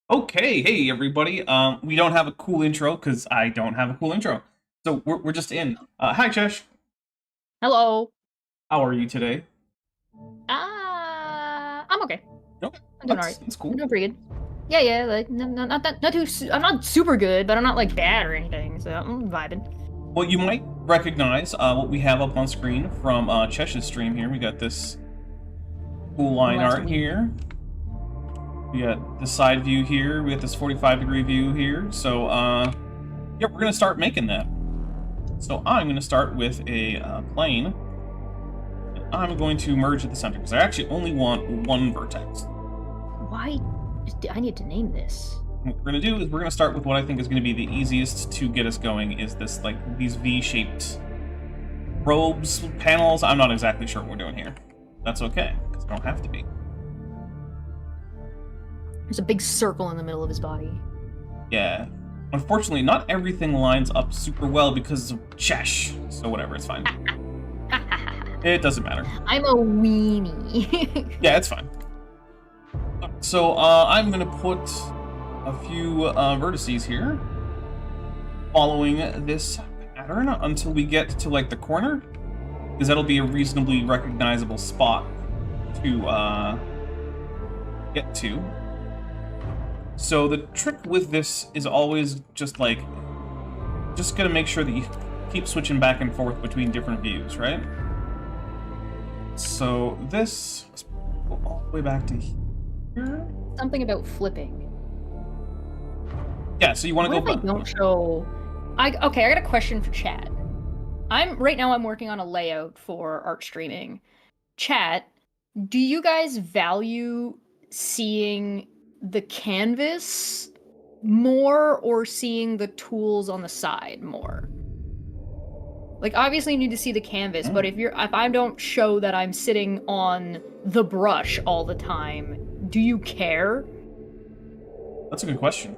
Okay, hey everybody. We don't have a cool intro because I don't have a cool intro. So we're just in. Hi Chesh. Hello. How are you today? I'm okay. Okay, I'm doing alright. that's I'm cool. doing pretty good. Yeah, yeah, like not that not too. I'm not super good, but I'm not like bad or anything. So I'm vibing. Well, you might recognize what we have up on screen from Chesh's stream here. We got this cool From line last art week. here. We got the side view here. We got this 45-degree view here. So yeah, we're gonna start making that. So I'm gonna start with a plane. I'm going to merge at the center because I actually only want one vertex. Why? I need to name this. What we're going to do is we're going to start with what I think is going to be the easiest to get us going, is this, like, these V-shaped robes, panels. I'm not exactly sure what we're doing here. That's okay, because I don't have to be. There's a big circle in the middle of his body. Yeah. Unfortunately, not everything lines up super well because of Chesh, so whatever, it's fine. It doesn't matter. I'm a weenie. Yeah, it's fine. So, I'm going to put a few vertices here, following this pattern until we get to, like, the corner, because that'll be a reasonably recognizable spot to get to. So the trick with this is always just, like, just gonna make sure that you keep switching back and forth between different views, right? So this, let's go all the way back to here. Something about flipping. Yeah, so you want to What go if I don't show? Okay, I got a question for chat. Right now I'm working on a layout for art streaming. Chat, do you guys value seeing the canvas more or seeing the tools on the side more? Like, obviously you need to see the canvas, but if I don't show that I'm sitting on the brush all the time, do you care? That's a good question.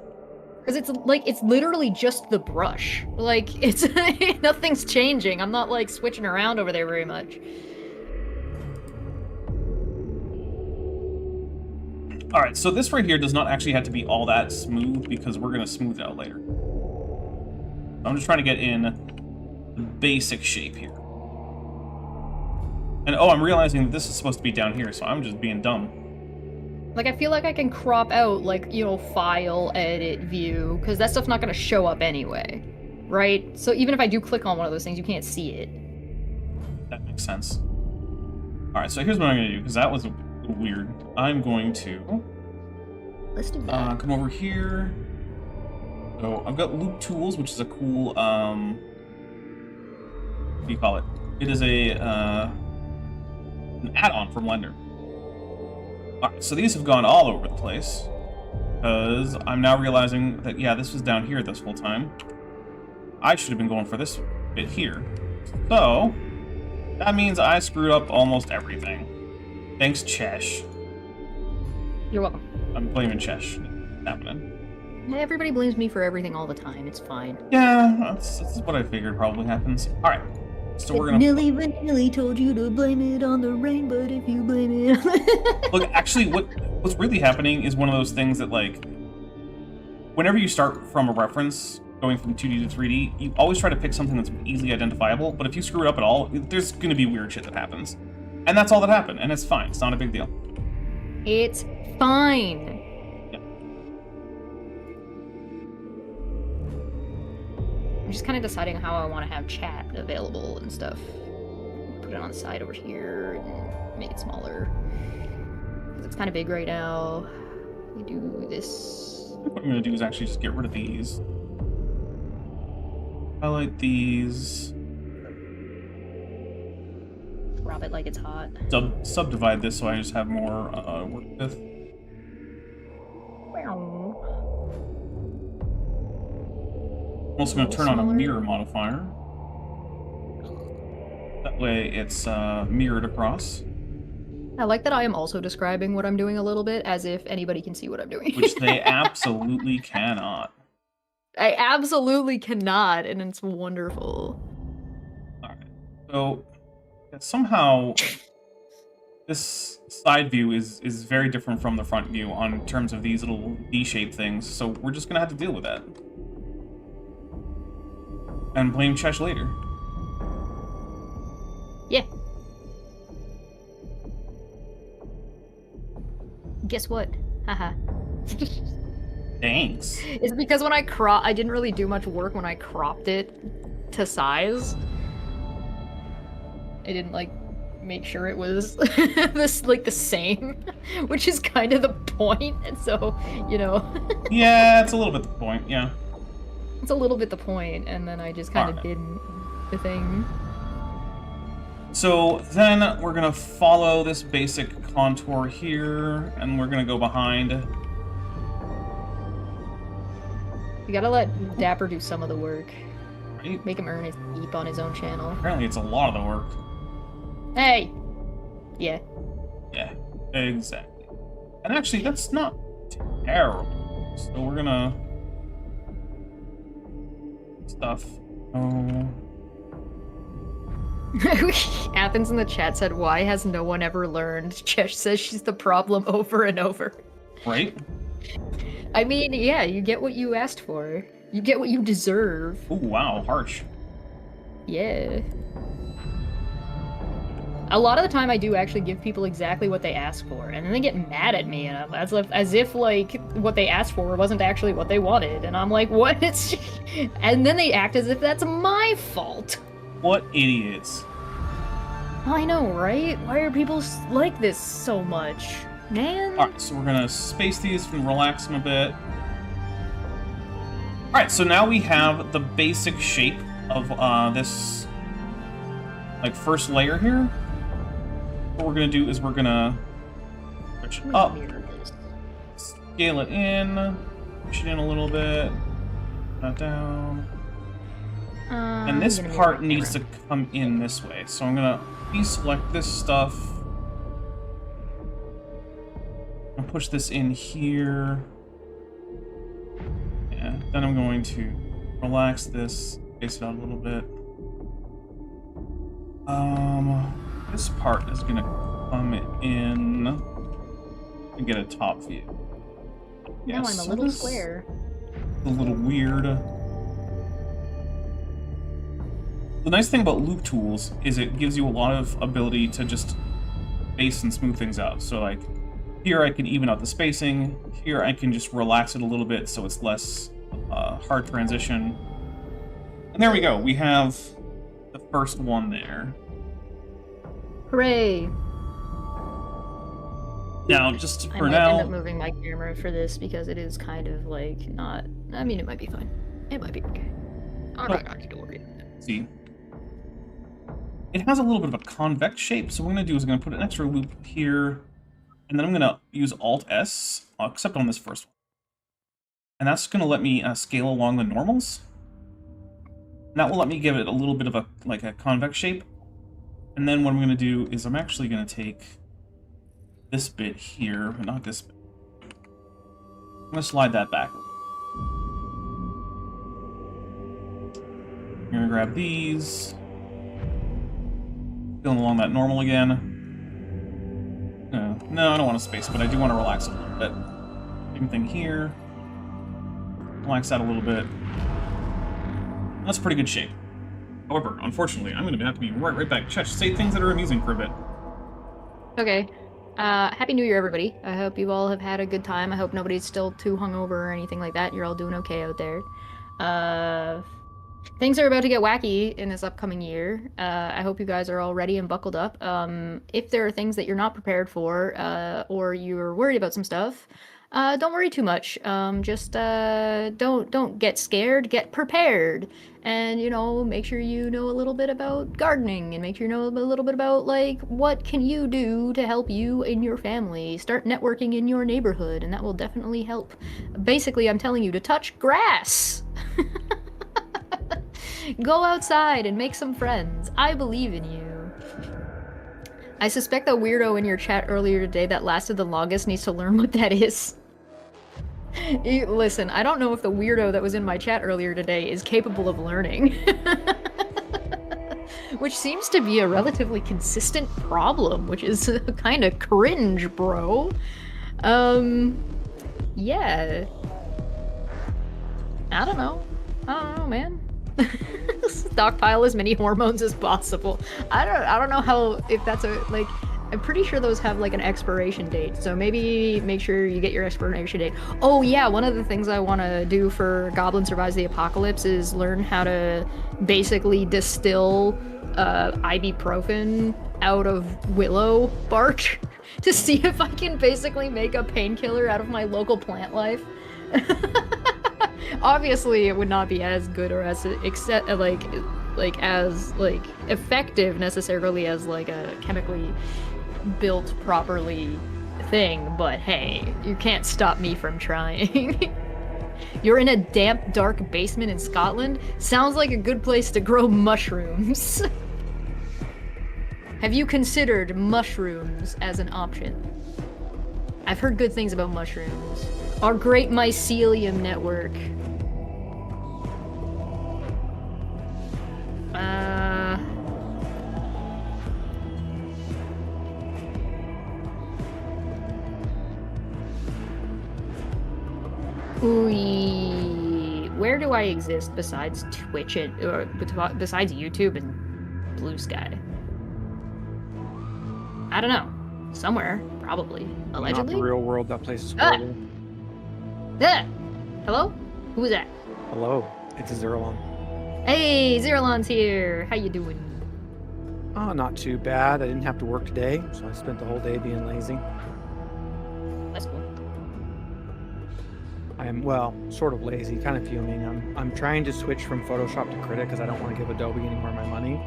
Because it's literally just the brush. Like, it's nothing's changing. I'm not like switching around over there very much. Alright, so this right here does not actually have to be all that smooth because we're going to smooth it out later. I'm just trying to get in the basic shape here. And oh, I'm realizing that this is supposed to be down here, so I'm just being dumb. Like, I feel like I can crop out, like, you know, file, edit, view, because that stuff's not going to show up anyway, right? So even if I do click on one of those things, you can't see it. That makes sense. Alright, so here's what I'm going to do, because that was weird. I'm going to... Let's do that. come over here. So I've got Loop Tools, which is a cool, what do you call it? It is a, an add-on for Blender. Alright, so these have gone all over the place, because I'm now realizing that, yeah, this was down here this whole time. I should have been going for this bit here. So, that means I screwed up almost everything. Thanks, Chesh. You're welcome. I'm blaming Chesh. Happening. Everybody blames me for everything all the time. It's fine. Yeah, that's what I figured probably happens. Alright, so we're gonna... Millie Vanilli told you to blame it on the rain, but if you blame it... Look, actually, what's really happening is one of those things that, like, whenever you start from a reference, going from 2D to 3D, you always try to pick something that's easily identifiable, but if you screw it up at all, there's gonna be weird shit that happens. And that's all that happened, and it's fine. It's not a big deal. It's fine. Yeah. I'm just kind of deciding how I want to have chat available and stuff. Put it on the side over here and make it smaller. Because it's kind of big right now. We do this. What I'm gonna do is actually just get rid of these. Highlight these. Rub it like it's hot. Subdivide this so I just have more work with. I'm also going to turn on a mirror modifier. That way it's mirrored across. I like that I am also describing what I'm doing a little bit as if anybody can see what I'm doing. Which they absolutely cannot. I absolutely cannot, and it's wonderful. Alright, so somehow this side view is very different from the front view on terms of these little D-shaped things, so we're just gonna have to deal with that. And blame Chesh later. Yeah. Guess what? Haha. Thanks. It's because when I didn't really do much work when I cropped it to size. I didn't, like, make sure it was the same, which is kind of the point, and so, you know. Yeah, it's a little bit the point, yeah. It's a little bit the point, and then I just kind of did the thing. So then we're gonna follow this basic contour here, and we're gonna go behind. You gotta let Dapper do some of the work. Right? Make him earn his keep on his own channel. Apparently it's a lot of the work. Hey! Yeah. Yeah, exactly. And actually, that's not terrible. So we're gonna... stuff. Oh... Athens in the chat said, why has no one ever learned? Chesh says she's the problem over and over. Right? I mean, yeah, you get what you asked for. You get what you deserve. Ooh, wow, harsh. Yeah. A lot of the time I do actually give people exactly what they ask for, and then they get mad at me, and as if like, what they asked for wasn't actually what they wanted, and I'm like, what? And then they act as if that's my fault. What idiots. I know, right? Why are people like this so much? Man. Alright, so we're gonna space these and relax them a bit. Alright, so now we have the basic shape of this, like, first layer here. What we're gonna do is we're gonna push it up, scale it in, push it in a little bit, not down. And this part needs to come in this way, so I'm gonna deselect this stuff. I'll push this in here. Yeah, then I'm going to relax this, space it out a little bit. This part is gonna come in and get a top view. Now I'm a little square. A little weird. The nice thing about loop tools is it gives you a lot of ability to just base and smooth things out. So like, here I can even out the spacing, here I can just relax it a little bit so it's less hard transition. And there we go, we have the first one there. Hooray! Now, just for I might now... end up moving my camera for this because it is kind of like not... I mean, it might be fine. It might be okay. I'm not going to worry. See. It has a little bit of a convex shape, so what I'm going to do is I'm going to put an extra loop here, and then I'm going to use Alt-S, except on this first one. And that's going to let me scale along the normals. And that will let me give it a little bit of a convex shape. And then what I'm going to do is I'm actually going to take this bit here, but not this bit. I'm going to slide that back. I'm going to grab these. Going along that normal again. No, I don't want to space, but I do want to relax a little bit. Same thing here. Relax that a little bit. That's pretty good shape. However, unfortunately, I'm going to have to be right back. Chesh, say things that are amusing for a bit. Okay. Happy New Year, everybody. I hope you all have had a good time. I hope nobody's still too hungover or anything like that. You're all doing okay out there. Things are about to get wacky in this upcoming year. I hope you guys are all ready and buckled up. If there are things that you're not prepared for, or you're worried about some stuff, don't worry too much. Just don't get scared. Get prepared, and make sure you know a little bit about gardening, and make sure you know a little bit about like what can you do to help you and your family. Start networking in your neighborhood, and that will definitely help. Basically, I'm telling you to touch grass. Go outside and make some friends. I believe in you. I suspect the weirdo in your chat earlier today that lasted the longest needs to learn what that is. Listen, I don't know if the weirdo that was in my chat earlier today is capable of learning. which seems to be a relatively consistent problem, which is kind of cringe, bro. Yeah. I don't know, man. Stockpile as many hormones as possible. I don't know how, if that's a, like, I'm pretty sure those have like an expiration date, so maybe make sure you get your expiration date. Oh yeah, one of the things I want to do for Goblin Survives the Apocalypse is learn how to basically distill ibuprofen out of willow bark to see if I can basically make a painkiller out of my local plant life. Obviously, it would not be as good or as as effective necessarily as like a chemically built properly thing, but hey, you can't stop me from trying. You're in a damp, dark basement in Scotland? Sounds like a good place to grow mushrooms. Have you considered mushrooms as an option? I've heard good things about mushrooms. Our great mycelium network. Where do I exist besides Twitch or besides YouTube and Blue Sky? I don't know. Somewhere, probably. Allegedly. Not the real world. That place is horrible. Hello? Who is that? Hello. It's Zerlon. Hey, Zerlon's here. How you doing? Oh, not too bad. I didn't have to work today, so I spent the whole day being lazy. That's cool. I am, well, sort of lazy, kind of fuming. I'm trying to switch from Photoshop to Critic because I don't want to give Adobe any more of my money.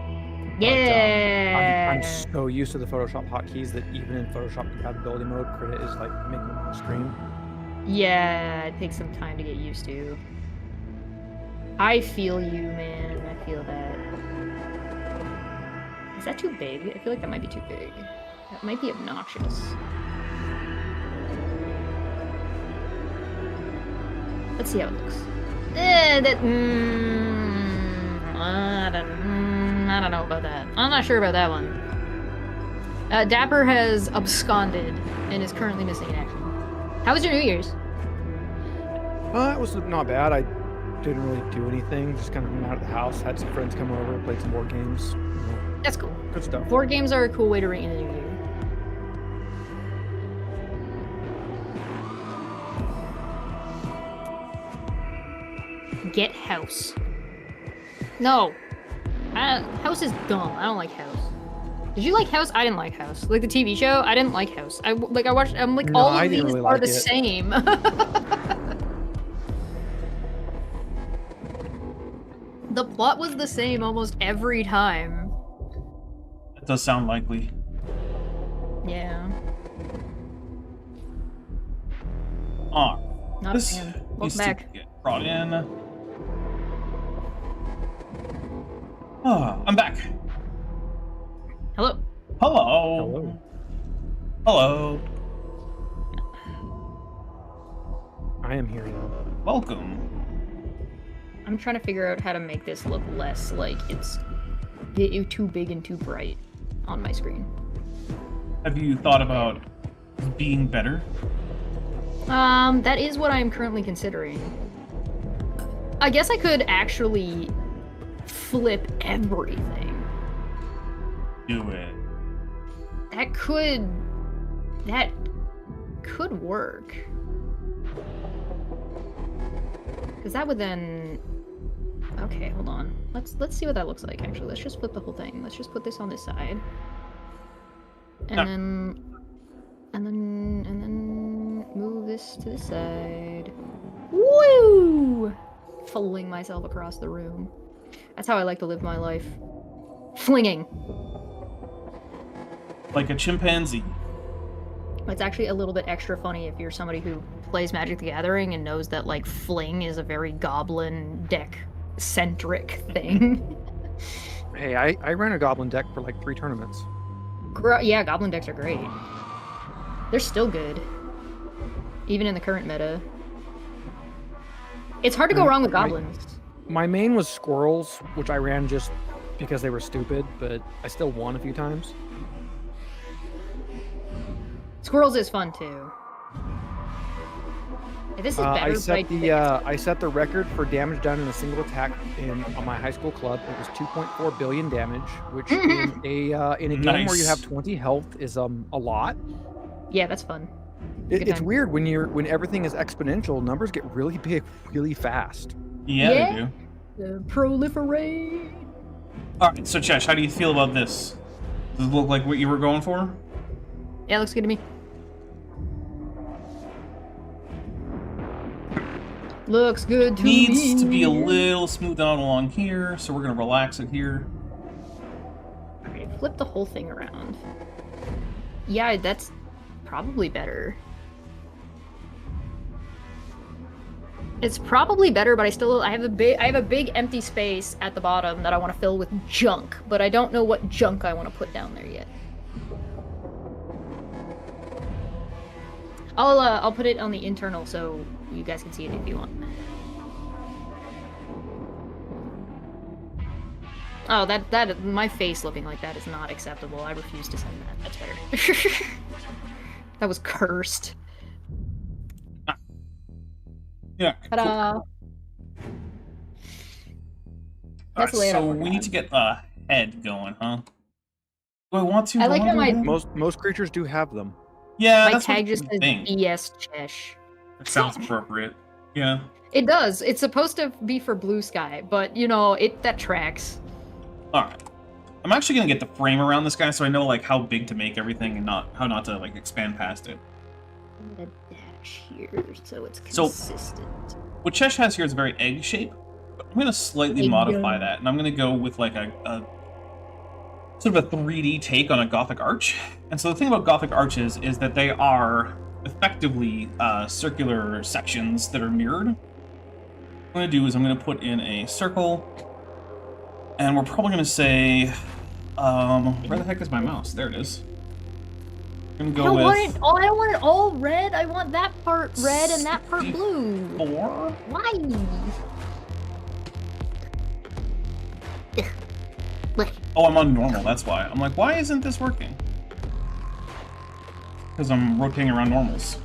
Yeah. But, I'm so used to the Photoshop hotkeys that even in Photoshop compatibility mode, Critic is like making me scream. Yeah, it takes some time to get used to. I feel you, man. I feel that. Is that too big? I feel like that might be too big. That might be obnoxious. Let's see how it looks. I don't know about that. I'm not sure about that one. Dapper has absconded and is currently missing in action. How was your New Year's? It was not bad. I didn't really do anything. Just kind of hung out at the house. Had some friends come over, played some board games. That's cool. Good stuff. Board games are a cool way to ring in the New Year. Get House. No. House is dumb. I don't like House. Did you like House? I didn't like House. Like the TV show? I didn't like House. I watched, I'm like, no, all of these really are like the it. same. The plot was the same almost every time. That does sound likely. Yeah. Not This a fan. needs Welcome back. to get brought in. I'm back. Hello. Hello. Hello. Hello. I am here now. Welcome. I'm trying to figure out how to make this look less like it's too big and too bright on my screen. Have you thought about being better? That is what I'm currently considering. I guess I could actually flip everything. Do it. That could work. Because that would then... Okay, hold on. Let's see what that looks like, actually. Let's just flip the whole thing. Let's just put this on this side. And then move this to the side. Woo! Fling myself across the room. That's how I like to live my life. Flinging. Like a chimpanzee. It's actually a little bit extra funny if you're somebody who plays Magic the Gathering and knows that, like, fling is a very goblin deck-centric thing. Hey, I ran a goblin deck for like 3 tournaments. Yeah, goblin decks are great. They're still good. Even in the current meta. It's hard to go wrong with goblins. My main was squirrels, which I ran just because they were stupid, but I still won a few times. Squirrels is fun too. This is better. I set the record for damage done in a single attack on my high school club. It was 2.4 billion damage, which in a game where you have 20 health is a lot. Yeah, that's fun. It's weird when everything is exponential. Numbers get really big, really fast. Yeah, they do. Proliferate. All right, so Chesh, how do you feel about this? Does it look like what you were going for? Yeah, it looks good to me. Looks good to me. Needs to be a little smoothed out along here, so we're gonna relax it here. Okay, flip the whole thing around. Yeah, that's probably better. It's probably better, but I have a big empty space at the bottom that I want to fill with junk, but I don't know what junk I want to put down there yet. I'll put it on the internal so you guys can see it if you want. Oh, that my face looking like that is not acceptable. I refuse to send that. That's better. That was cursed. Yeah. Ta-da! Alright, so we need to get the head going, huh? Do I want to? I like how my most creatures do have them. Yeah, my that's tag what just says BS Chesh. That sounds appropriate. Yeah. It does. It's supposed to be for blue sky, but you know that tracks. All right. I'm actually gonna get the frame around this guy so I know like how big to make everything and how not to like expand past it. I'm gonna dash here so it's consistent. So, what Chesh has here is a very egg shape, but I'm gonna slightly modify that, and I'm gonna go with like a sort of a 3D take on a Gothic arch. And so the thing about Gothic arches is that they are effectively circular sections that are mirrored. What I'm going to do is I'm going to put in a circle, and we're probably going to say, where the heck is my mouse? There it is. I'm going to go with... I don't want it all red. I want that part red and that part blue. 4? Why? Oh, I'm on normal, that's why. I'm like, why isn't this working? Because I'm rotating around normals.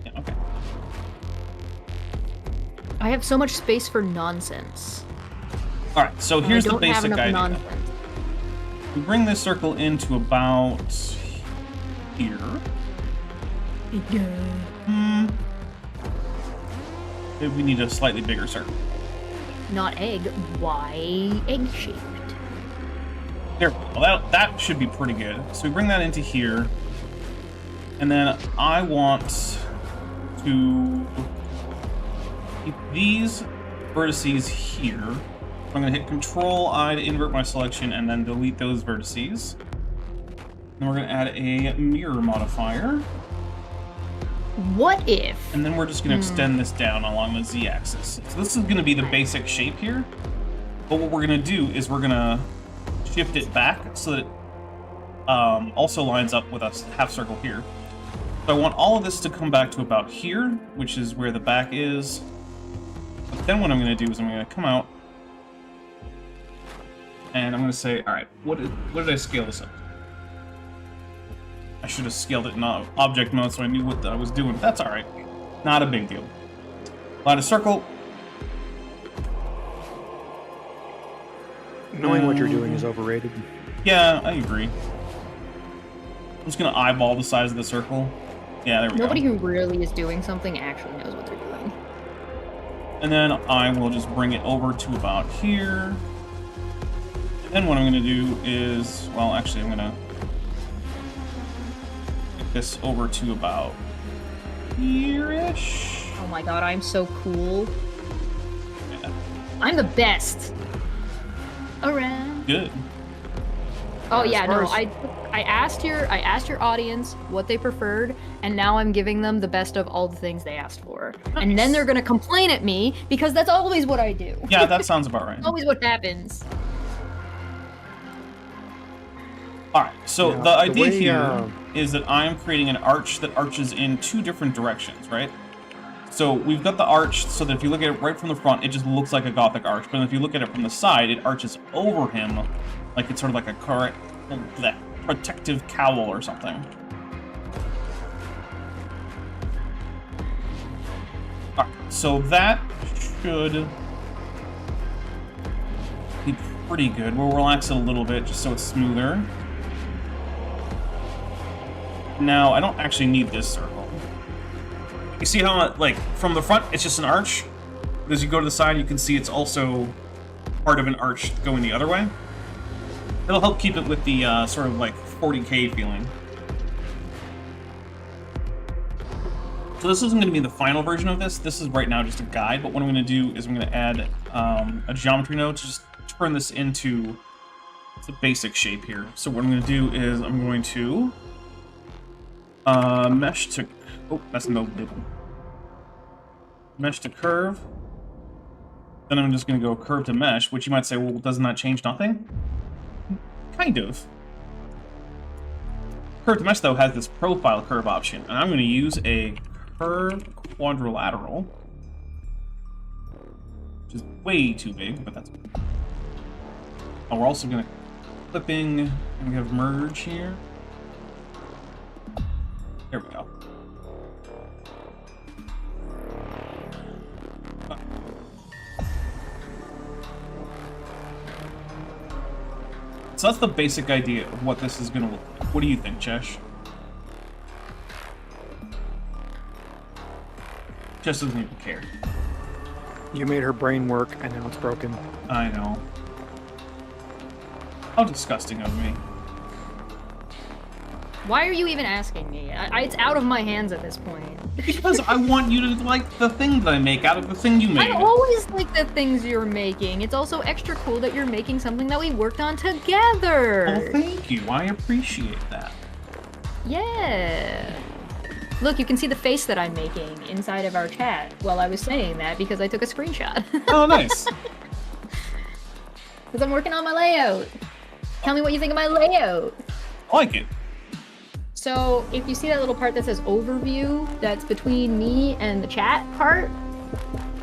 Yeah, okay. I have so much space for nonsense. Alright, so here's the basic idea. Nonsense. We bring this circle into about here. Yeah. Maybe we need a slightly bigger circle. Not egg. Why egg-shaped? There we go. Well, that should be pretty good. So we bring that into here. And then I want to keep these vertices here. I'm going to hit Control-I to invert my selection and then delete those vertices. Then we're going to add a mirror modifier. What if? And then we're just going to extend this down along the z-axis. So this is going to be the basic shape here. But what we're going to do is we're going to shift it back so that it also lines up with a half circle here. So I want all of this to come back to about here, which is where the back is. But then what I'm going to do is I'm going to come out and I'm going to say, all right, what did I scale this up? I should have scaled it in object mode so I knew what I was doing. That's all right. Not a big deal. Line a circle. Knowing what you're doing is overrated. Yeah, I agree. I'm just going to eyeball the size of the circle. Yeah, there we Nobody go. who really is doing something actually knows what they're doing. And then I will just bring it over to about here. And then what I'm going to do is, well, actually I'm going to this over to about here-ish. Oh my god, I'm so cool. Yeah. I'm the best. Around. Good. Oh yeah, no, I asked your audience what they preferred, and now I'm giving them the best of all the things they asked for. Nice. And then they're gonna complain at me because that's always what I do. Yeah, that sounds about right. That's always what happens. Alright, so Yeah, the idea way, here is that I'm creating an arch that arches in 2 different directions, right? So we've got the arch, so that if you look at it right from the front, it just looks like a Gothic arch. But if you look at it from the side, it arches over him, like it's sort of like a protective cowl or something. Alright, so that should be pretty good. We'll relax it a little bit just so it's smoother. Now, I don't actually need this circle. You see how, like, from the front, it's just an arch? But as you go to the side, you can see it's also part of an arch going the other way. It'll help keep it with the sort of, like, 40K feeling. So this isn't going to be the final version of this. This is right now just a guide, but what I'm going to do is I'm going to add a geometry node to just turn this into the basic shape here. So what I'm going to do is I'm going to mesh to... Oh, that's no label. Mesh to curve. Then I'm just going to go curve to mesh, which you might say, well, doesn't that change nothing? Kind of. Curve to mesh, though, has this profile curve option, and I'm going to use a curve quadrilateral, which is way too big, but that's... Oh, we're also going to clipping, and we have merge here. There we go. So that's the basic idea of what this is going to look like. What do you think, Chesh? Chesh doesn't even care. You made her brain work, and now it's broken. I know. How disgusting of me. Why are you even asking me? It's out of my hands at this point. Because I want you to like the thing that I make out of the thing you made. I always like the things you're making. It's also extra cool that you're making something that we worked on together. Oh, thank you. I appreciate that. Yeah. Look, you can see the face that I'm making inside of our chat while I was saying that because I took a screenshot. Oh, nice. Because I'm working on my layout. Tell me what you think of my layout. I like it. So if you see that little part that says overview, that's between me and the chat part.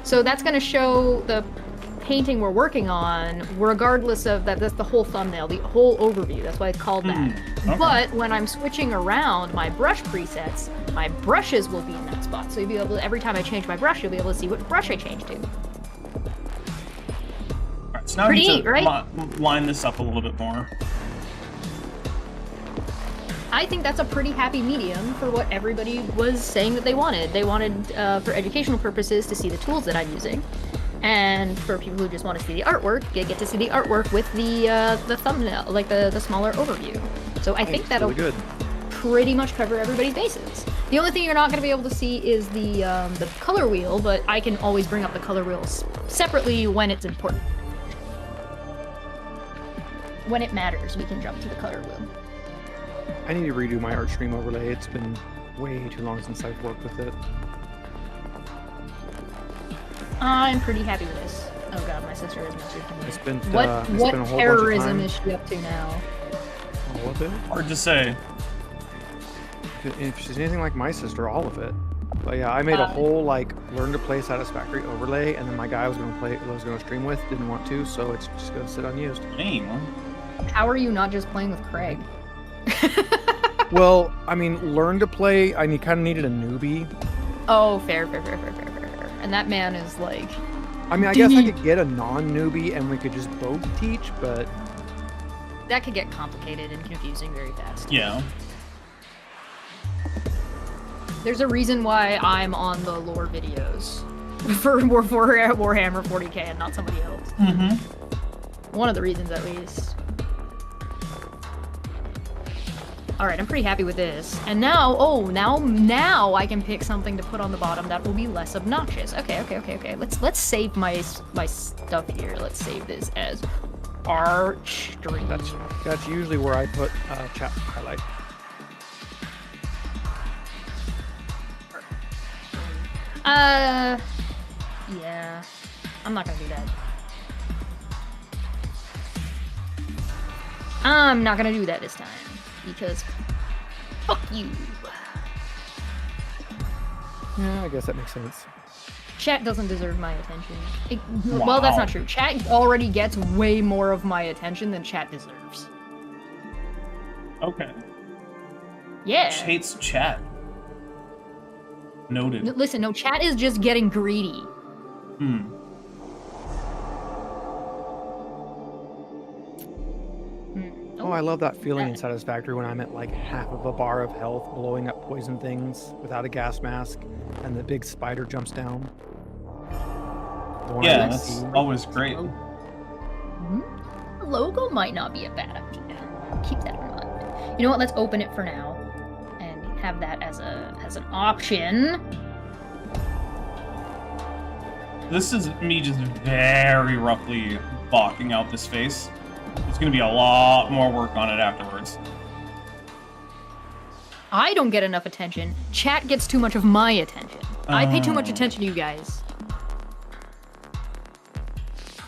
So that's going to show the painting we're working on, regardless of that. That's the whole thumbnail, the whole overview. That's why it's called that. Okay. But when I'm switching around my brush presets, my brushes will be in that spot. So you'll be able to, every time I change my brush, you'll be able to see what brush I changed to. All right, so now Pretty I need neat, to right? line this up a little bit more. I think that's a pretty happy medium for what everybody was saying that they wanted. They wanted, for educational purposes, to see the tools that I'm using. And for people who just want to see the artwork, they get to see the artwork with the thumbnail, like the smaller overview. So I think that'll really good. Pretty much cover everybody's bases. The only thing you're not going to be able to see is the color wheel, but I can always bring up the color wheels separately when it's important. When it matters, we can jump to the color wheel. I need to redo my art stream overlay. It's been way too long since I've worked with it. I'm pretty happy with this. Oh god, my sister has messaged me. It's been what a whole terrorism bunch is she up to now? All of it? Hard to say. If she's anything like my sister, all of it. But yeah, I made a whole like learn to play satisfactory overlay, and then my guy I was gonna stream with didn't want to, so it's just gonna sit unused. Lame. How are you not just playing with Craig? Well, I mean, learn to play. I kind of needed a newbie. Oh, fair. And that man is like... I mean, I guess I could get a non-newbie and we could just both teach, but... That could get complicated and confusing very fast. Yeah. There's a reason why I'm on the lore videos for Warhammer 40k and not somebody else. Mm-hmm. One of the reasons, at least. Alright, I'm pretty happy with this. And now, now I can pick something to put on the bottom that will be less obnoxious. Okay. Let's save my stuff here. Let's save this as Arch Stream. That's usually where I put chat highlight. Yeah. I'm not gonna do that. I'm not gonna do that this time. Because fuck you. Yeah, I guess that makes sense. Chat doesn't deserve my attention. Wow. Well, that's not true. Chat already gets way more of my attention than chat deserves. Okay. Yeah. Hates chat. Noted. Listen, no, chat is just getting greedy. Hmm. Oh, I love that feeling in Satisfactory when I'm at like half of a bar of health, blowing up poison things without a gas mask, and the big spider jumps down. Yeah, that's always great. The logo might not be a bad idea. Keep that in mind. You know what? Let's open it for now, and have that as an option. This is me just very roughly blocking out this face. There's going to be a lot more work on it afterwards. I don't get enough attention. Chat gets too much of my attention. I pay too much attention to you guys.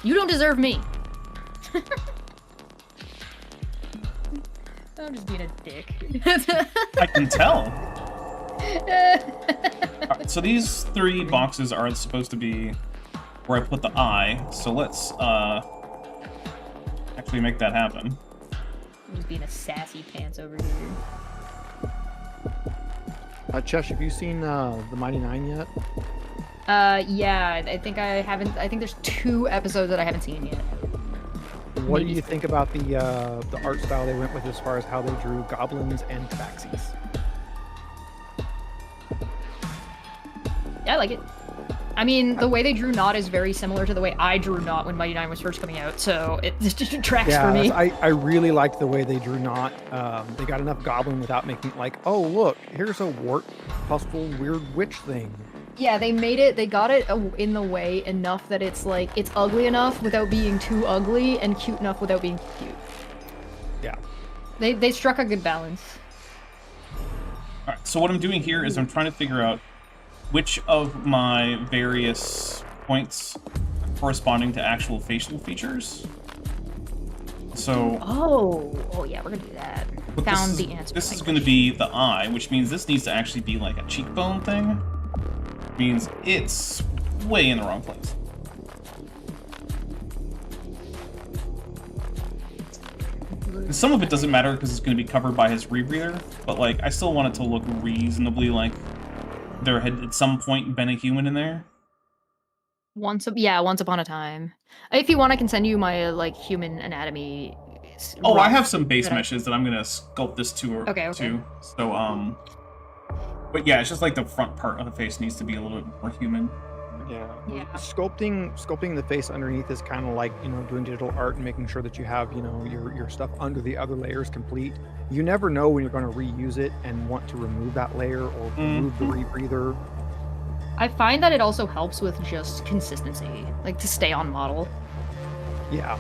You don't deserve me. I'm just being a dick. I can tell. Alright, so these 3 boxes are supposed to be where I put the eye. So let's actually make that happen. I'm just being a sassy pants over here. Chesh, have you seen the Mighty Nine yet? Yeah, I think I haven't. I think there's 2 episodes that I haven't seen yet. What do you think about the art style they went with as far as how they drew goblins and tabaxis? Yeah, I like it. I mean, the way they drew Nott is very similar to the way I drew Nott when Mighty 9 was first coming out, so it just tracks for me. I really liked the way they drew Nott. They got enough goblin without making it like, oh look, here's a wart, pustule, weird witch thing. Yeah, they got it in the way enough that it's like, it's ugly enough without being too ugly, and cute enough without being cute. Yeah. They struck a good balance. Alright, so what I'm doing here is I'm trying to figure out which of my various points corresponding to actual facial features. So... Oh yeah, we're gonna do that. Found the answer. This is going to be the eye, which means this needs to actually be like a cheekbone thing. Means it's way in the wrong place. Some of it doesn't matter because it's going to be covered by his rebreather, but like I still want it to look reasonably like there had at some point been a human in there. Once upon a time. If you want, I can send you my like human anatomy. Oh, I have some base meshes that I'm gonna sculpt this to. Okay. So but yeah, it's just like the front part of the face needs to be a little bit more human. Yeah. Sculpting the face underneath is kind of like, you know, doing digital art and making sure that you have, you know, your stuff under the other layers complete. You never know when you're going to reuse it and want to remove that layer or remove the rebreather. I find that it also helps with just consistency, like to stay on model. Yeah.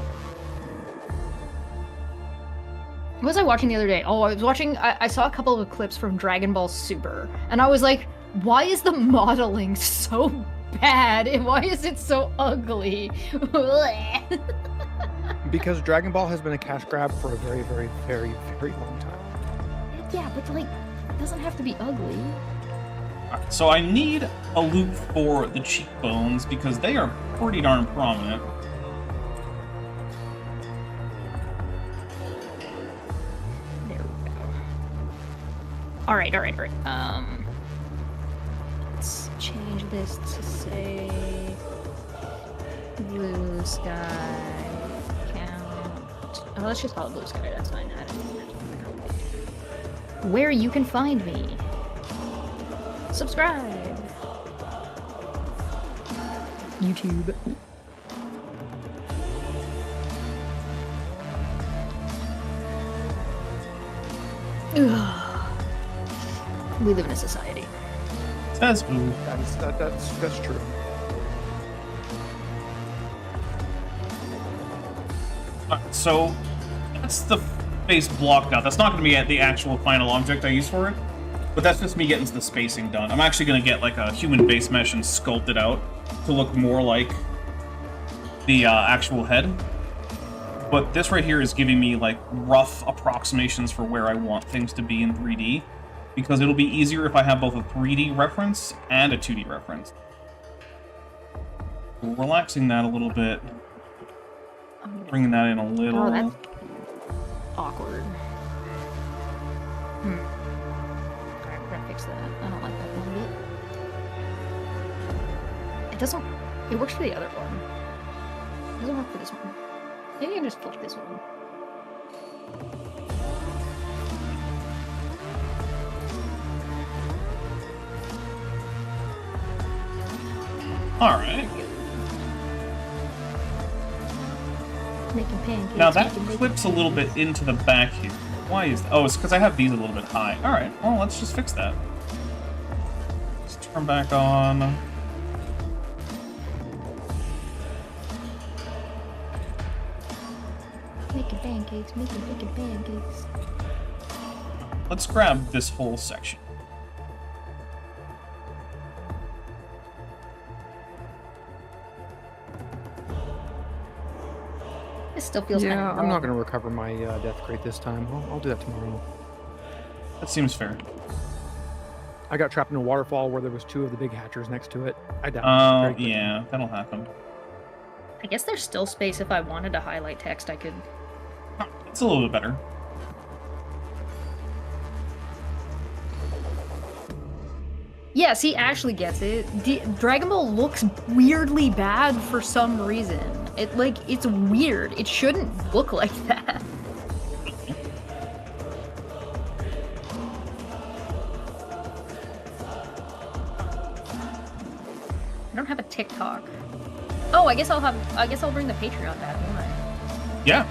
What was I watching the other day? Oh, I saw a couple of clips from Dragon Ball Super, and I was like, why is the modeling so bad? And why is it so ugly? Because Dragon Ball has been a cash grab for a very, very, very, very long time. Yeah, but like, it doesn't have to be ugly. So I need a loop for the cheekbones because they are pretty darn prominent. There we go. All right. Let's change this to say blue sky count. Oh, let's just call it blue sky. That's fine. Where you can find me. Subscribe. YouTube. We live in a society. That's blue. That's true. So that's the face blocked out. That's not going to be the actual final object I use for it, but that's just me getting the spacing done. I'm actually going to get like a human base mesh and sculpt it out to look more like the actual head. But this right here is giving me like rough approximations for where I want things to be in 3D. because it'll be easier if I have both a 3D reference and a 2D reference. So relaxing that a little bit, bringing that in a little. Oh, that's awkward. Alright, we're gonna fix that. I don't like that one bit. It doesn't... It works for the other one. It doesn't work for this one. Maybe I can just flip this one. Alright. Making pancakes. Now that clips a little bit into the back here. Why is that? Oh, it's because I have these a little bit high. Alright, well, let's just fix that. Let's turn back on. Making pancakes, making pancakes. Let's grab this whole section. This still feels kind Yeah, of I'm not going to recover my death crate this time. I'll do that tomorrow. That seems fair. I got trapped in a waterfall where there was 2 of the big hatchers next to it. I died. Oh, very quickly. yeah, that'll happen. I guess there's still space if I wanted to highlight text. I could. It's a little bit better. Yeah, see, Ashley gets it. Dragon Ball looks weirdly bad for some reason. It's weird. It shouldn't look like that. I don't have a TikTok. Oh, I guess I'll bring the Patreon back, won't I? Yeah.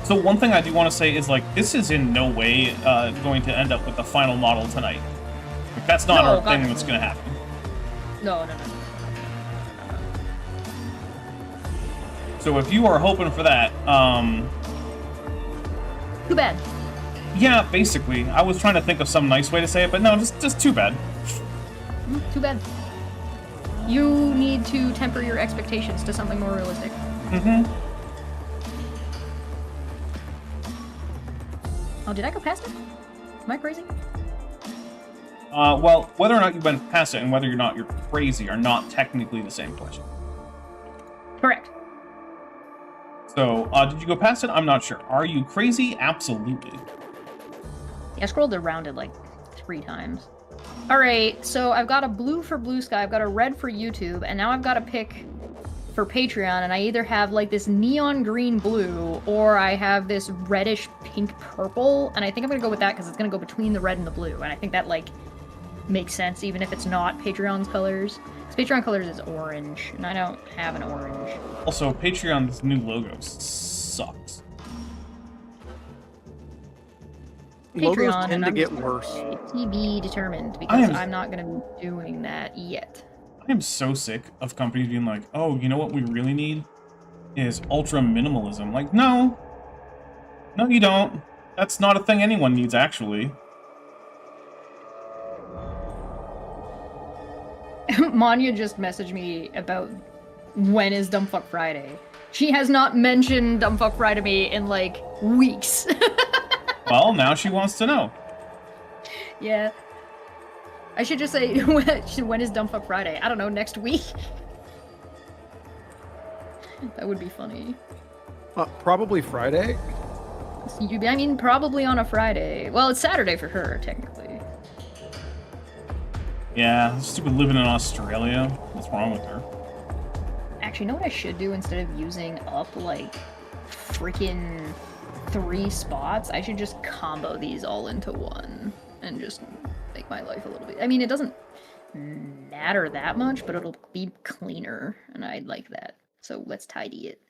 So one thing I do want to say is, like, this is in no way going to end up with the final model tonight. Like, that's not our thing that's going to happen. No. So if you are hoping for that, Too bad. yeah, basically. I was trying to think of some nice way to say it, but no, just too bad. Too bad. You need to temper your expectations to something more realistic. Mm-hmm. Oh, did I go past it? Am I crazy? Well, whether or not you went past it and whether or not you're crazy are not technically the same question. Correct. So, did you go past it? I'm not sure. Are you crazy? Absolutely. Yeah, I scrolled around it like 3 times. Alright, so I've got a blue for Blue Sky, I've got a red for YouTube, and now I've got to pick for Patreon, and I either have like this neon green blue, or I have this reddish pink purple, and I think I'm going to go with that because it's going to go between the red and the blue, and I think that like makes sense even if it's not Patreon's colors. Because Patreon colors is orange, and I don't have an orange. Also, Patreon's new logo sucks. Logos Patreon, tend and to I'm get just worse. gonna say TB determined, because I'm not going to be doing that yet. I am so sick of companies being like, oh, you know what we really need is ultra minimalism. Like, no. No, you don't. That's not a thing anyone needs, actually. Manya just messaged me about when is Dumbfuck Friday. She has not mentioned Dumbfuck Friday to me in, like, weeks. Well, now she wants to know. Yeah. I should just say, when is Dumbfuck Friday? I don't know, next week? That would be funny. Probably Friday. I mean, probably on a Friday. Well, it's Saturday for her, technically. Yeah, stupid living in Australia. What's wrong with her? Actually, you know what I should do instead of using up, like, freaking 3 spots? I should just combo these all into one and just make my life a little bit... I mean, it doesn't matter that much, but it'll be cleaner, and I'd like that. So let's tidy it.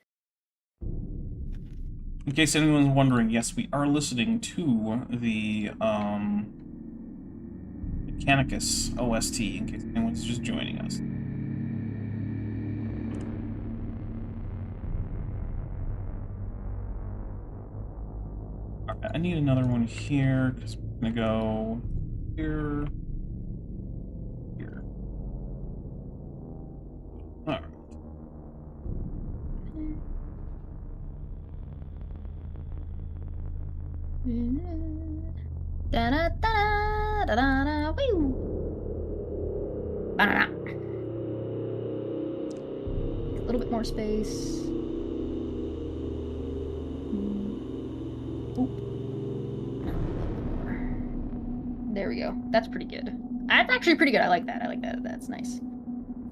In case anyone's wondering, yes, we are listening to the Mechanicus OST, in case anyone's just joining us. Alright, I need another one here, because we're going to go here, here. Alright. Da da da Da-da-da-da, woo. Ba-da-da. A little bit more space. Oop. There we go. That's pretty good. That's actually pretty good. I like that. I like that. That's nice.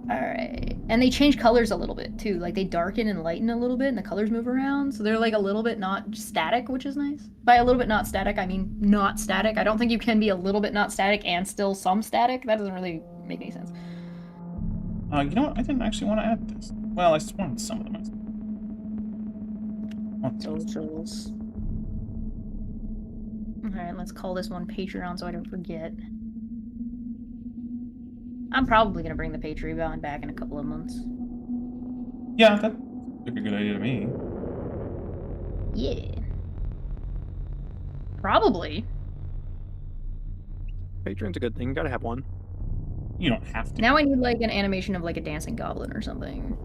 Alright. And they change colors a little bit, too. Like, they darken and lighten a little bit, and the colors move around. So they're, like, a little bit not static, which is nice. By a little bit not static, I mean not static. I don't think you can be a little bit not static and still some static. That doesn't really make any sense. You know what? I didn't actually want to add this. Well, I just wanted some of them. Socials. Alright, let's call this one Patreon so I don't forget. I'm probably going to bring the Patreon back in a couple of months. Yeah, that looked like a good idea to me. Yeah. Probably. Patreon's a good thing. You gotta have one. You don't have to. Now I need, like, an animation of, like, a dancing goblin or something.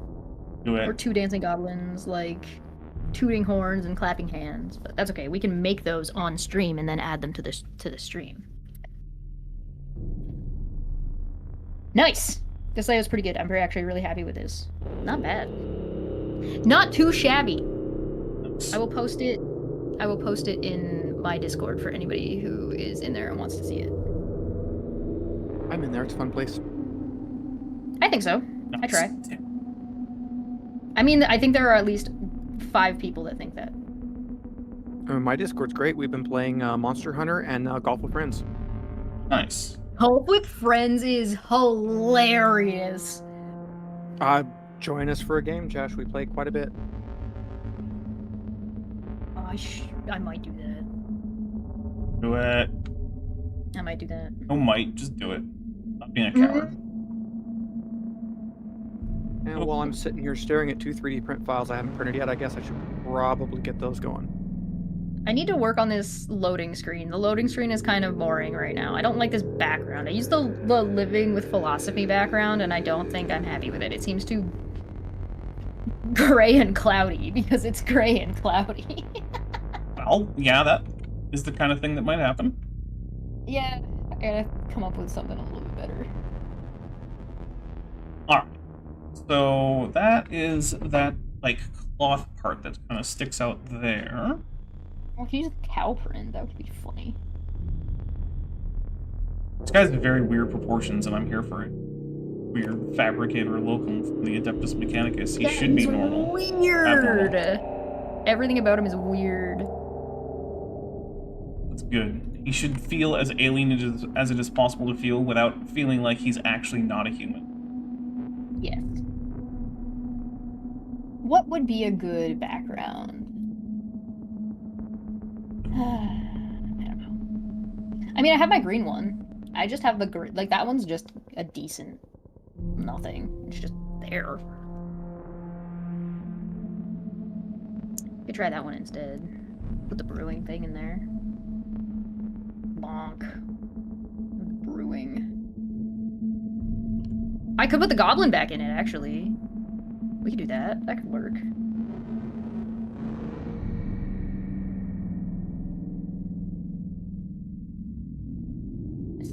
Do it. Or 2 dancing goblins, like, tooting horns and clapping hands. But that's okay. We can make those on stream and then add them to the stream. Nice! This layout's pretty good. I'm actually really happy with this. Not bad. Not too shabby. I will post it in my Discord for anybody who is in there and wants to see it. I'm in there. It's a fun place. I think so. I try. I mean, I think there are at least 5 people that think that. My Discord's great. We've been playing Monster Hunter and Golf with Friends. Nice. Golf with Friends is hilarious. Join us for a game, Chesh. We play quite a bit. I might do that. Do it. I might do that. No might, just do it. Not being a coward. And while I'm sitting here staring at 2 3D print files I haven't printed yet, I guess I should probably get those going. I need to work on this loading screen. The loading screen is kind of boring right now. I don't like this background. I use the living with philosophy background, and I don't think I'm happy with it. It seems too gray and cloudy because it's gray and cloudy. Well, yeah, that is the kind of thing that might happen. Yeah, I gotta come up with something a little bit better. Alright. So that is that, like, cloth part that kind of sticks out there. Well, if you use a cow print, that would be funny. This guy's very weird proportions, and I'm here for it. Weird Fabricator Locum from the Adeptus Mechanicus. He should be normal. Weird! Everything about him is weird. That's good. He should feel as alien as it is possible to feel without feeling like he's actually not a human. Yes. What would be a good background? I don't know. I mean, I have my green one. I just have the green. Like, that one's just a decent nothing. It's just there. Could try that one instead. Put the brewing thing in there. Bonk. Brewing. I could put the goblin back in it, actually. We could do that. That could work.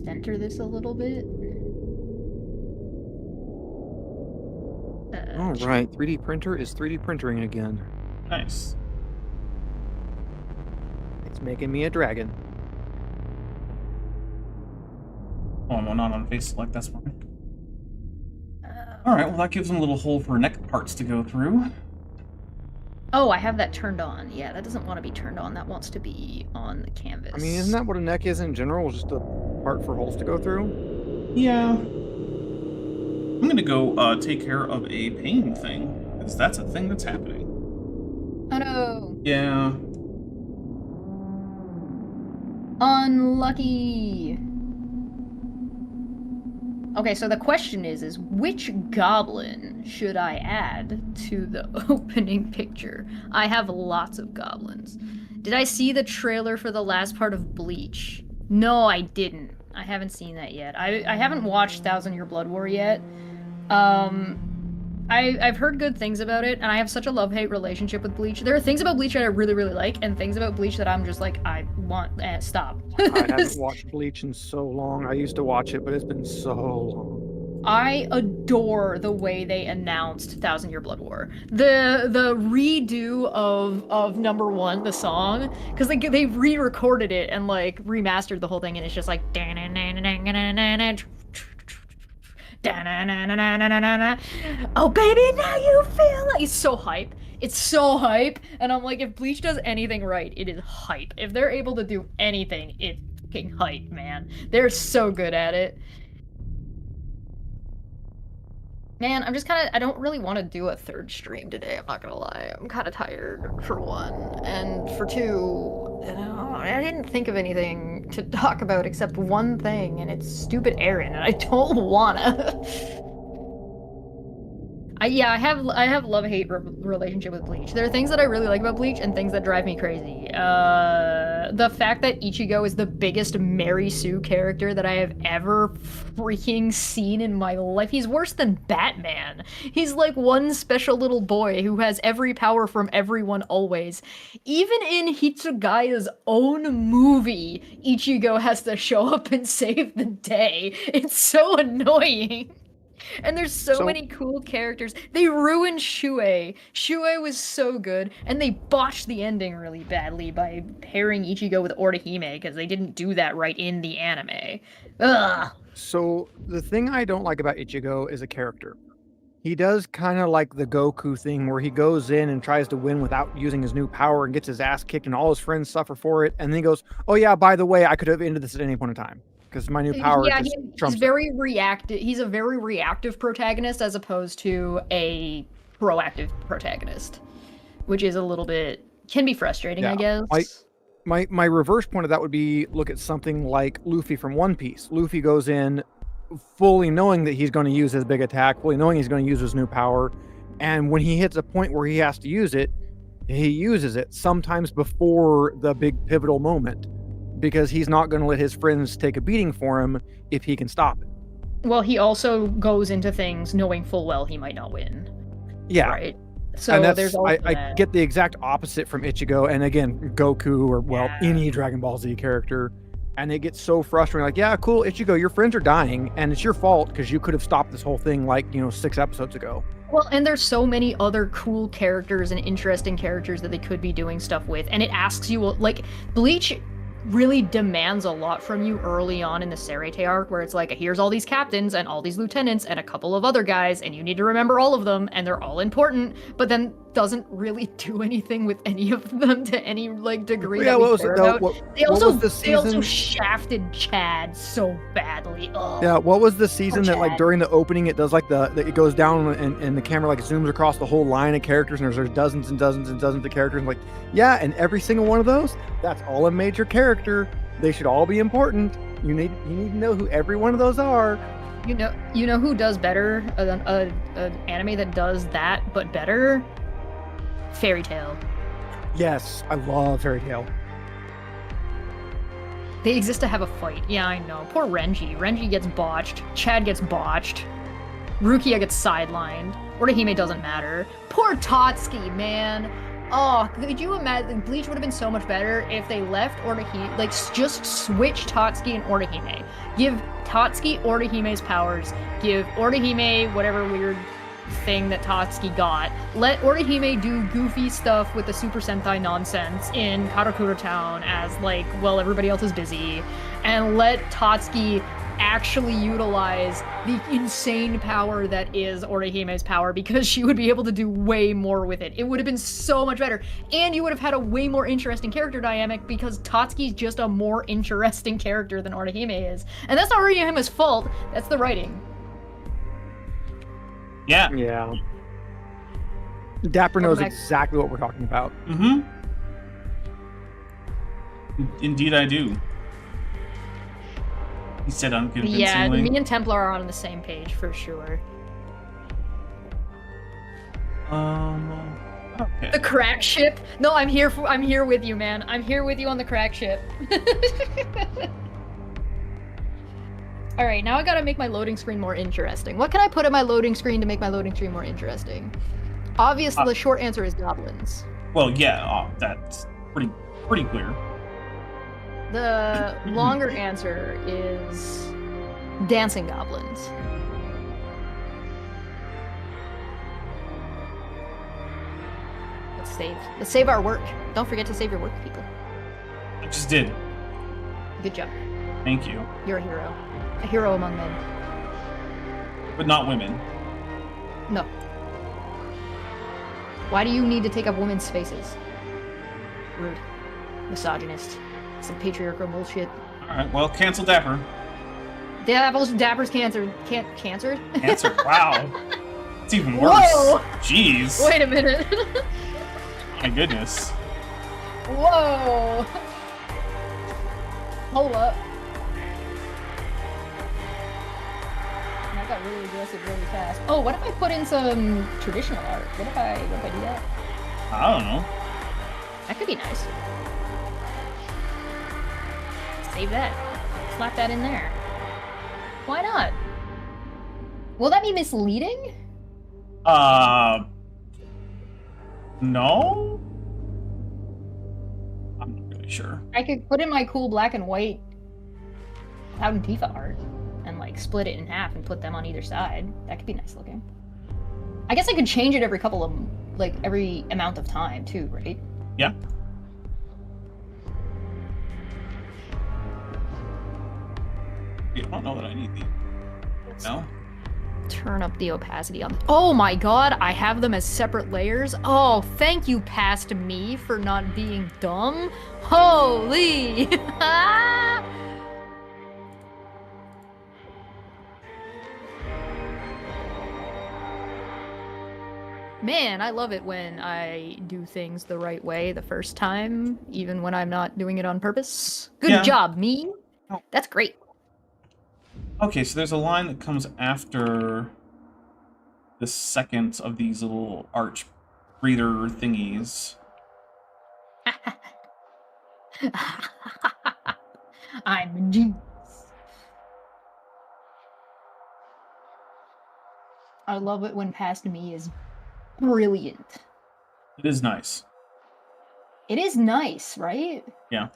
Center this a little bit. Alright, 3D printer is 3D printing again. Nice. It's making me a dragon. Oh, no, not on face select, that's fine. Alright, well that gives him a little hole for neck parts to go through. Oh, I have that turned on. Yeah, that doesn't want to be turned on. That wants to be on the canvas. I mean, isn't that what a neck is in general? Just a part for holes to go through? Yeah. I'm gonna go take care of a pain thing, because that's a thing that's happening. Oh no! Yeah. Unlucky! Okay, so the question is which goblin should I add to the opening picture? I have lots of goblins. Did I see the trailer for the last part of Bleach? No, I didn't. I haven't seen that yet. I haven't watched 1000 Year Blood War yet. I've heard good things about it, and I have such a love-hate relationship with Bleach. There are things about Bleach that I really, really like, and things about Bleach that I'm just like, I want stop. I haven't watched Bleach in so long. I used to watch it, but it's been so long. I adore the way they announced 1,000 Year Blood War. The redo of number 1, the song, because they re-recorded it and like remastered the whole thing, and it's just like oh baby, now you feel like it's so hype. It's so hype, and I'm like, if Bleach does anything right, it is hype. If they're able to do anything, it's fucking hype, man. They're so good at it. Man, I'm just kind of, I don't really want to do a 3rd stream today, I'm not gonna lie. I'm kind of tired, for 1. And for 2, I didn't think of anything to talk about except one thing, and it's stupid Aaron, and I don't wanna. I have love-hate relationship with Bleach. There are things that I really like about Bleach and things that drive me crazy. The fact that Ichigo is the biggest Mary Sue character that I have ever freaking seen in my life. He's worse than Batman. He's like one special little boy who has every power from everyone always. Even in Hitsugaya's own movie, Ichigo has to show up and save the day. It's so annoying. And there's so many cool characters. They ruined Shuei. Shuei was so good, and they botched the ending really badly by pairing Ichigo with Orihime, because they didn't do that right in the anime. Ugh. So the thing I don't like about Ichigo is a character. He does kind of like the Goku thing where he goes in and tries to win without using his new power and gets his ass kicked and all his friends suffer for it. And then he goes, oh yeah, by the way, I could have ended this at any point in time. Because my new power he's very reactive. He's a very reactive protagonist as opposed to a proactive protagonist, which is a little bit can be frustrating, I guess. My reverse point of that would be look at something like Luffy from One Piece. Luffy goes in fully knowing that he's going to use his big attack, fully knowing he's going to use his new power, and when he hits a point where he has to use it, he uses it sometimes before the big pivotal moment. Because he's not going to let his friends take a beating for him if he can stop it. Well, he also goes into things knowing full well he might not win. Yeah. Right. So there's also I get the exact opposite from Ichigo, and again, Goku, or any Dragon Ball Z character, and it gets so frustrating. Like, yeah, cool, Ichigo, your friends are dying, and it's your fault because you could have stopped this whole thing 6 episodes ago. Well, and there's so many other cool characters and interesting characters that they could be doing stuff with, and it asks you, like, Bleach really demands a lot from you early on in the Serete arc, where it's like, here's all these captains and all these lieutenants and a couple of other guys, and you need to remember all of them, and they're all important, but then doesn't really do anything with any of them to any degree. Yeah, what was it though? They also shafted Chad so badly. Ugh. Yeah, what was the season that during the opening it does it goes down and the camera zooms across the whole line of characters, and there's dozens and dozens and dozens of characters, and and every single one of those, that's all a major character. They should all be important. You need to know who every one of those are. You know who does better an anime that does that but better? Fairy Tail. Yes, I love Fairy Tail. They exist to have a fight. Yeah, I know. Poor Renji. Renji gets botched. Chad gets botched. Rukia gets sidelined. Orihime doesn't matter. Poor Totsuki, man. Oh, could you imagine? Bleach would have been so much better if they left Orihime, just switch Totsuki and Orihime. Give Totsuki Orihime's powers. Give Orihime whatever weird thing that Totsuki got. Let Orihime do goofy stuff with the Super Sentai nonsense in Karakura Town as everybody else is busy, and let Totsuki actually utilize the insane power that is Orihime's power, because she would be able to do way more with it. It would have been so much better, and you would have had a way more interesting character dynamic, because Totsuki's just a more interesting character than Orihime is. And that's not Orihime's fault, that's the writing. Yeah. Dapper knows exactly what we're talking about. Mm-hmm. Indeed I do. He said unconvincingly. Yeah, me and Templar are on the same page for sure. Okay. The crack ship? No, I'm here with you, man. I'm here with you on the crack ship. Alright, now I gotta make my loading screen more interesting. What can I put in my loading screen to make my loading screen more interesting? Obviously, the short answer is goblins. Well, yeah, that's pretty clear. The longer answer is dancing goblins. Let's save our work. Don't forget to save your work, people. I just did. Good job. Thank you. You're a hero. A hero among men. But not women. No. Why do you need to take up women's spaces? Rude. Misogynist. Some patriarchal bullshit. Alright, well, cancel Dapper. Dapper's cancer. Cancer? Cancer, wow. It's even worse. Whoa! Jeez. Wait a minute. My goodness. Whoa! Hold up. That got really aggressive really fast. Oh, what if I put in some traditional art? What if I do that? I don't know. That could be nice. Save that. Slap that in there. Why not? Will that be misleading? No? I'm not really sure. I could put in my cool black and white Cloud and Tifa art and like split it in half and put them on either side. That could be nice looking. I guess I could change it every every amount of time too, right? Yeah. I don't know that I need these. No? Turn up the opacity on. Oh my god, I have them as separate layers. Oh, thank you, past me, for not being dumb. Holy! Man, I love it when I do things the right way the first time, even when I'm not doing it on purpose. Good job, me. Oh. That's great. Okay, so there's a line that comes after the second of these little arch breather thingies. I'm a genius. I love it when past me is brilliant. It is nice. It is nice, right? Yeah.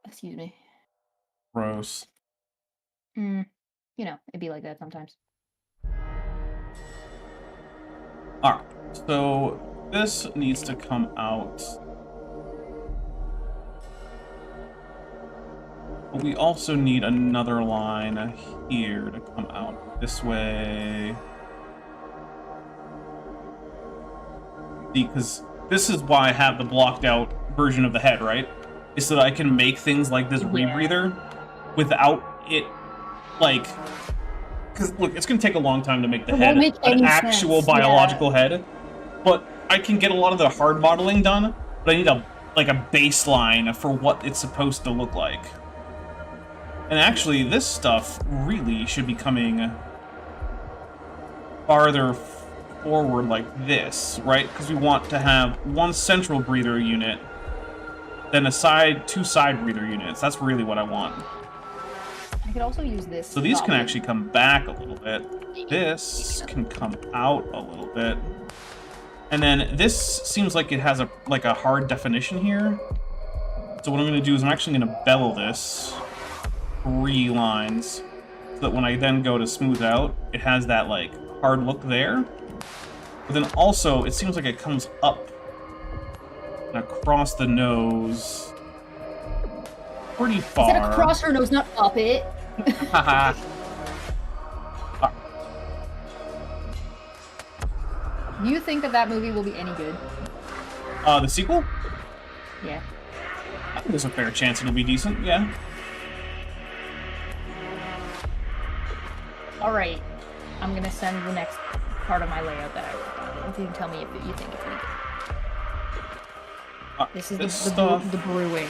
Excuse me. Gross. You know, it'd be like that sometimes. Alright, so this needs to come out. But we also need another line here to come out this way. Because this is why I have the blocked out version of the head, right? Is so that I can make things like this rebreather without it, like... Because, look, it's going to take a long time to make the head an actual biological head. But I can get a lot of the hard modeling done, but I need a baseline for what it's supposed to look like. And actually, this stuff really should be coming farther forward like this, right? Because we want to have one central breather unit, then two side breather units. That's really what I want. I could also use this. So these can actually come back a little bit. This can come out a little bit. And then this seems like it has a hard definition here. So what I'm going to do is I'm actually going to bevel this 3 lines so that when I then go to smooth out, it has that like hard look there. But then also it seems like it comes up and across the nose pretty far. Is it across her nose, not up it? Haha. Do you think that movie will be any good? The sequel? Yeah. I think there's a fair chance it'll be decent, yeah. Alright. I'm gonna send the next part of my layout that I worked on. If you can tell me if you think it's any good. This is the brewing.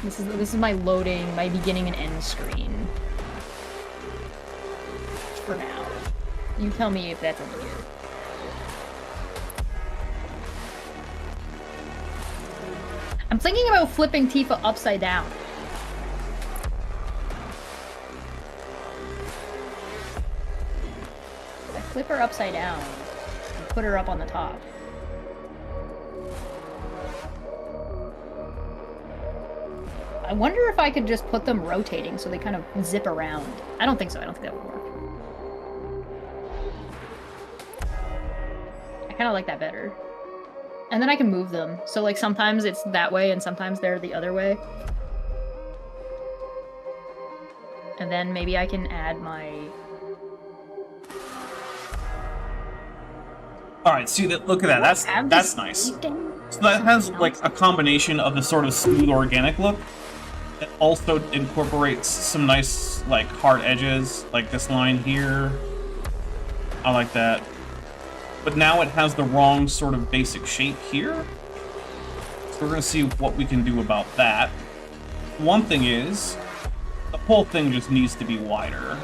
This is my loading, my beginning and end screen. For now. You tell me if that's any good. I'm thinking about flipping Tifa upside down. If I flip her upside down and put her up on the top. I wonder if I could just put them rotating so they kind of zip around. I don't think so. I don't think that would work. I kind of like that better. And then I can move them. So, like, sometimes it's that way and sometimes they're the other way. And then maybe I can add my... Alright, see, look at that. That's nice. So that has, like, a combination of the sort of smooth organic look. It also incorporates some nice, like, hard edges, like this line here. I like that. But now it has the wrong sort of basic shape here. So we're going to see what we can do about that. One thing is, the whole thing just needs to be wider.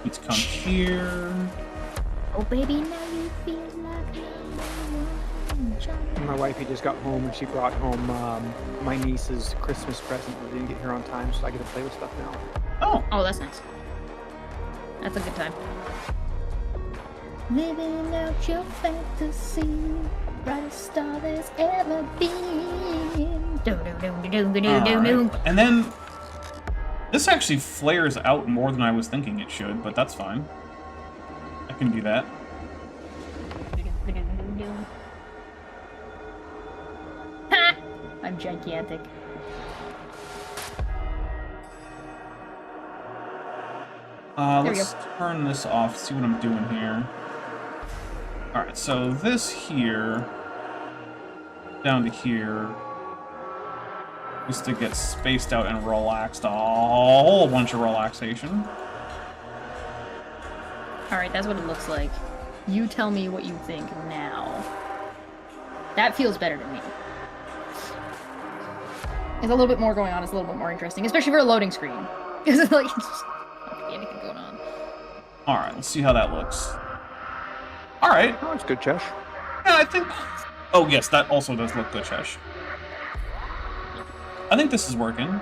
Let's come here. Oh baby, now you feel like My wifey just got home and she brought home my niece's Christmas present that didn't get here on time, so I get to play with stuff now. Oh, that's nice. That's a good time. Living out your fantasy, brightest star there's ever been. And then this actually flares out more than I was thinking it should, but that's fine. I can do that. Ha! I'm gigantic. Let's turn this off, see what I'm doing here. Alright, so this here, down to here, used to get spaced out and relaxed, a whole bunch of relaxation. Alright, that's what it looks like. You tell me what you think now. That feels better to me. There's a little bit more going on, it's a little bit more interesting, especially for a loading screen. Because it's like, it's just not really anything going on. Alright, let's see how that looks. Alright. Oh, it's good, Chesh. Yeah, I think... Oh, yes, that also does look good, Chesh. I think this is working.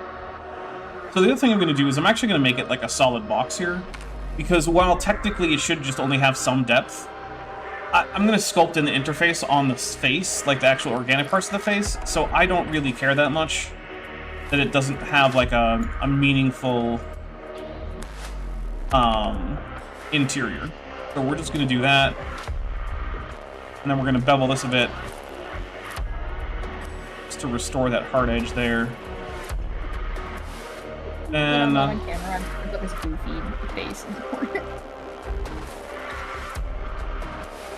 So the other thing I'm going to do is I'm actually going to make it like a solid box here. Because while technically it should just only have some depth, I'm going to sculpt in the interface on the face, like the actual organic parts of the face, so I don't really care that much that it doesn't have like a meaningful interior. So we're just going to do that. And then we're going to bevel this a bit just to restore that hard edge there. And on camera, I'm put this goofy face in the corner.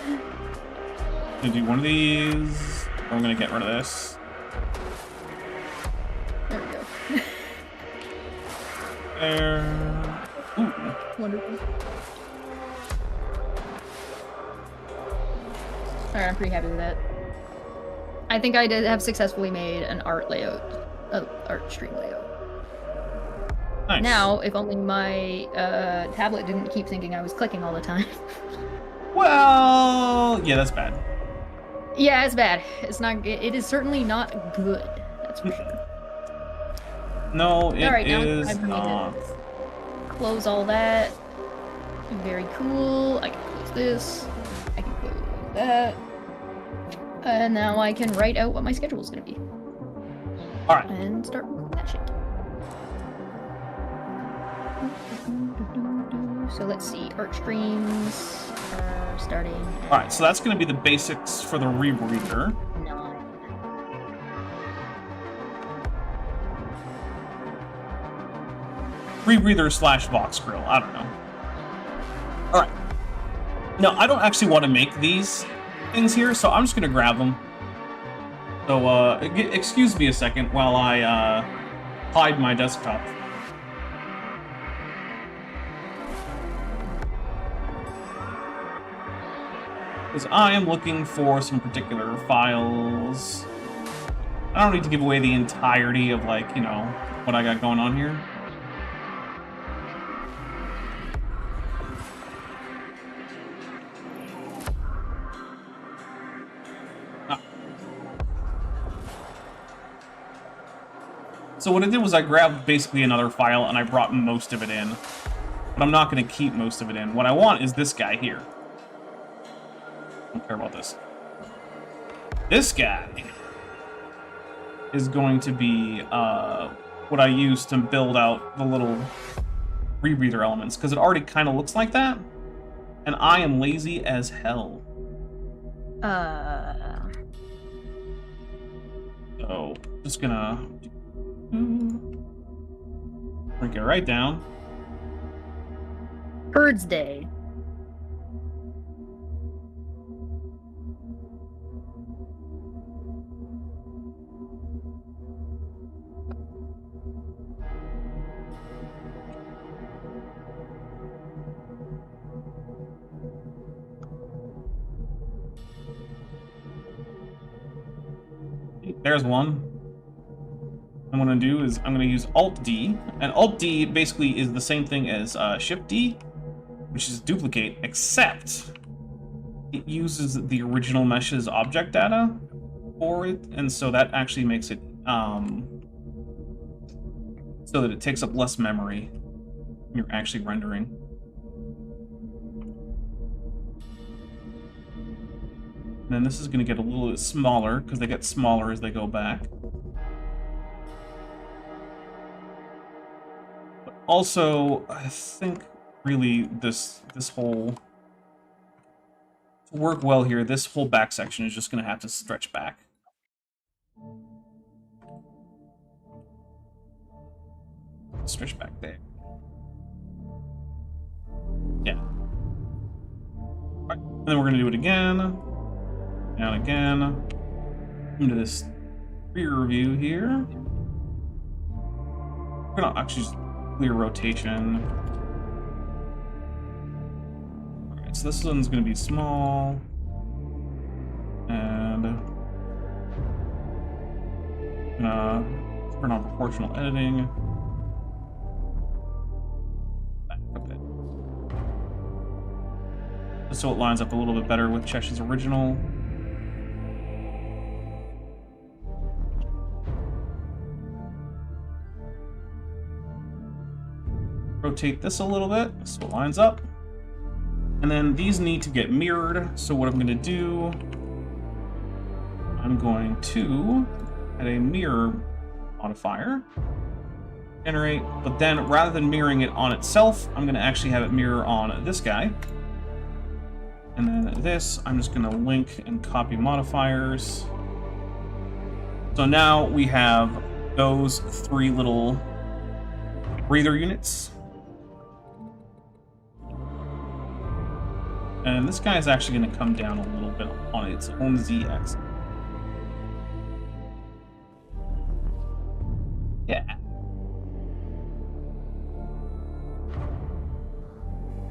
I'm gonna do one of these. I'm gonna get rid of this. There we go. There. Ooh. Wonderful. Alright, I'm pretty happy with that. I think I did have successfully made an art stream layout. Nice. Now, if only my tablet didn't keep thinking I was clicking all the time. Well, yeah, that's bad. Yeah, it's bad. It's not. It is certainly not good. That's for sure. No, it Alright, now is it's time for me not. to close all that. Very cool. I can close this. I can close that. And now I can write out what my schedule is going to be. Alright. And start working that shit. So let's see. Art streams are starting. Alright, so that's going to be the basics for the rebreather. 9. Rebreather slash box grill. I don't know. Alright. Now, I don't actually want to make these things here, so I'm just going to grab them. So, excuse me a second while I hide my desktop. Because I am looking for some particular files. I don't need to give away the entirety of, like, you know, what I got going on here. So what I did was I grabbed basically another file and I brought most of it in. But I'm not going to keep most of it in. What I want is this guy here. I don't care about this. This guy is going to be what I use to build out the little rebreather elements, because it already kind of looks like that. And I am lazy as hell. So, just gonna... break it right down. Birds Day. There's one. What I'm going to do is I'm going to use Alt-D, and Alt-D basically is the same thing as Shift-D, which is duplicate, except it uses the original mesh's object data for it, and so that actually makes it so that it takes up less memory when you're actually rendering. And then this is going to get a little bit smaller, because they get smaller as they go back. But also, I think really this whole... to work well here, this whole back section is just going to have to stretch back. Stretch back there. Yeah. Right. And then we're going to do it again. Down again. Into this rear view here. We're going to actually just clear rotation. Alright, so this one's going to be small. And turn on proportional editing. Back a bit. Just so it lines up a little bit better with Chesh's original. Rotate this a little bit so it lines up. And then these need to get mirrored. So what I'm going to do, I'm going to add a mirror modifier. Generate, but then rather than mirroring it on itself, I'm going to actually have it mirror on this guy. And then this, I'm just going to link and copy modifiers. So now we have those three little breather units. And this guy is actually going to come down a little bit on its own z-axis. Yeah.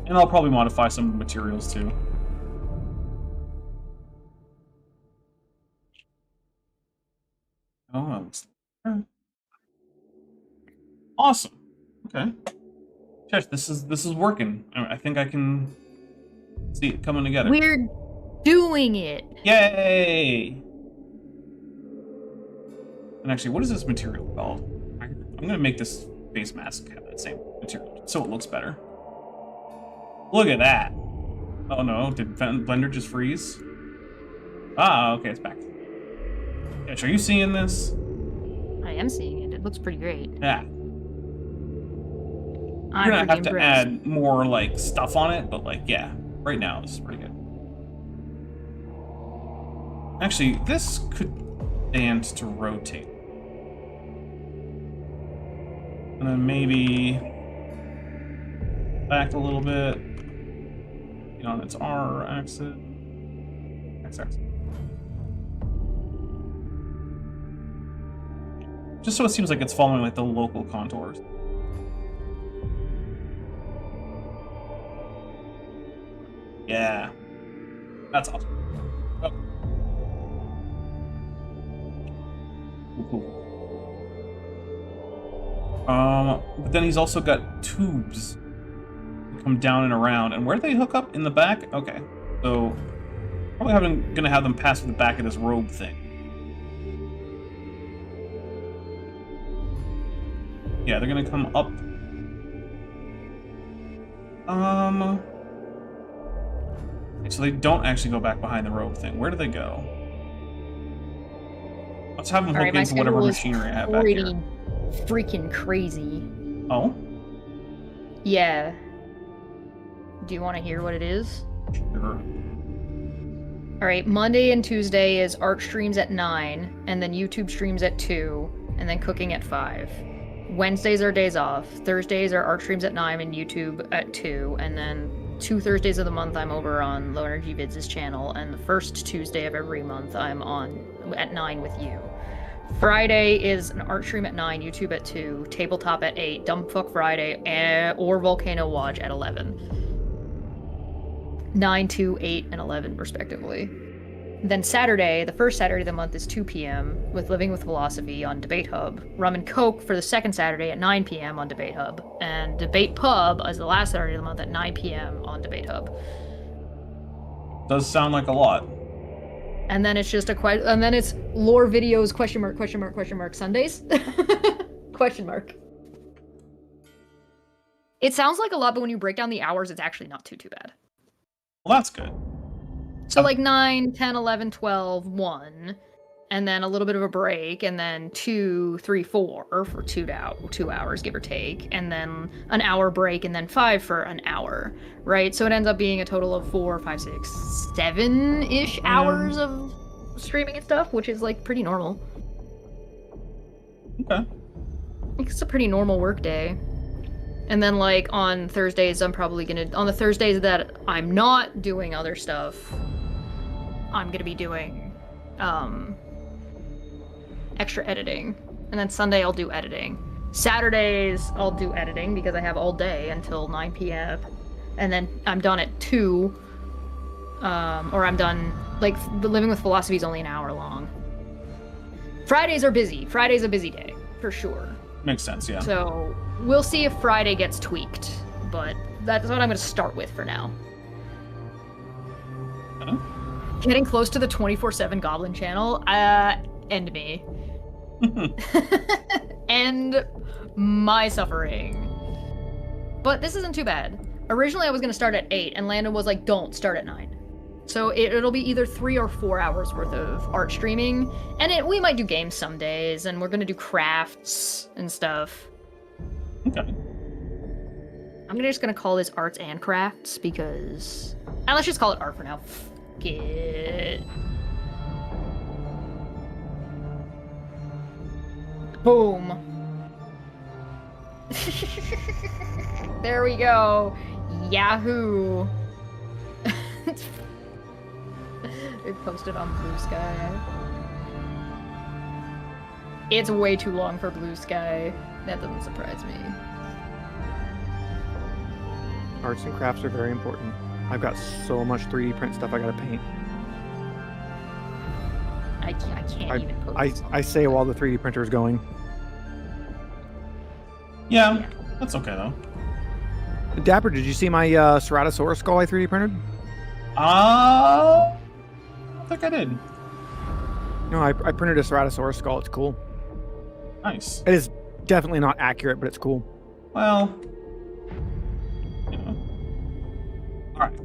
And I'll probably modify some of the materials too. Oh, awesome. Okay. Chesh, this is working. I think I can see it coming together. We're doing it. Yay! And actually, what is this material called? I'm gonna make this face mask have that same material so it looks better. Look at that! Oh no, did Blender just freeze? Ah, okay, it's back. Chesh, are you seeing this? I am seeing it. It looks pretty great. Yeah. You're gonna have to add more like stuff on it, but like yeah, right now this is pretty good. Actually, this could stand to rotate. And then maybe back a little bit. You know, on its R axis. X axis. Just so it seems like it's following like the local contours. Yeah. That's awesome. Oh. But then he's also got tubes that come down and around. And where do they hook up? In the back? Okay. So, probably gonna have them pass through the back of this robe thing. Yeah, they're gonna come up. So they don't actually go back behind the robe thing. Where do they go? Let's have them hook into whatever machinery I have back here. Freaking crazy. Oh? Yeah. Do you want to hear what it is? Sure. Alright, Monday and Tuesday is art streams at 9, and then YouTube streams at 2, and then cooking at 5. Wednesdays are days off. Thursdays are art streams at 9 and YouTube at 2, and then 2 Thursdays of the month I'm over on Low Energy Vids' channel, and the first Tuesday of every month I'm on at 9 with you. Friday is an art stream at 9, YouTube at 2, Tabletop at 8, Dumbfuck Friday, or Volcano Watch at 11. 9, 2, 8, and 11 respectively. Then Saturday, the first Saturday of the month is 2 p.m. with Living with Philosophy on Debate Hub. Rum and Coke for the second Saturday at 9 p.m. on Debate Hub. And Debate Pub is the last Saturday of the month at 9 p.m. on Debate Hub. Does sound like a lot. And then it's just and then it's lore videos, Sundays? Question mark. It sounds like a lot, but when you break down the hours, it's actually not too bad. Well, that's good. So like 9, 10, 11, 12, 1, and then a little bit of a break, and then 2, 3, 4 for 2 hours, give or take, and then an hour break, and then 5 for an hour, right? So it ends up being a total of 4, 5, 6, 7-ish hours of streaming and stuff, which is like pretty normal. Okay. It's a pretty normal work day. And then like on Thursdays, on the Thursdays that I'm not doing other stuff, I'm gonna be doing extra editing. And then Sunday I'll do editing. Saturdays I'll do editing because I have all day until 9 p.m. And then I'm done at 2. Or I'm done, like, Living with Philosophy is only an hour long. Fridays are busy. Friday's a busy day, for sure. Makes sense, yeah. So we'll see if Friday gets tweaked, but that's what I'm going to start with for now. Getting close to the 24/7 Goblin channel, end me. End my suffering. But this isn't too bad. Originally I was going to start at 8, and Landon was like, don't, start at 9. So it'll be either 3 or 4 hours worth of art streaming, and we might do games some days, and we're going to do crafts and stuff. Okay. I'm just going to call this arts and crafts, because... let's just call it art for now. Fuck it. Boom. There we go. Yahoo. It posted on Blue Sky. It's way too long for Blue Sky. That doesn't surprise me. Arts and crafts are very important. I've got so much 3D print stuff I gotta paint. I can't even post. I say while the 3D printer is going. Yeah, that's okay though. Dapper, did you see my Ceratosaurus skull I 3D printed? I think I did. No, I printed a Ceratosaurus skull. It's cool. Nice. It is definitely not accurate, but it's cool. Well, you know. Alright.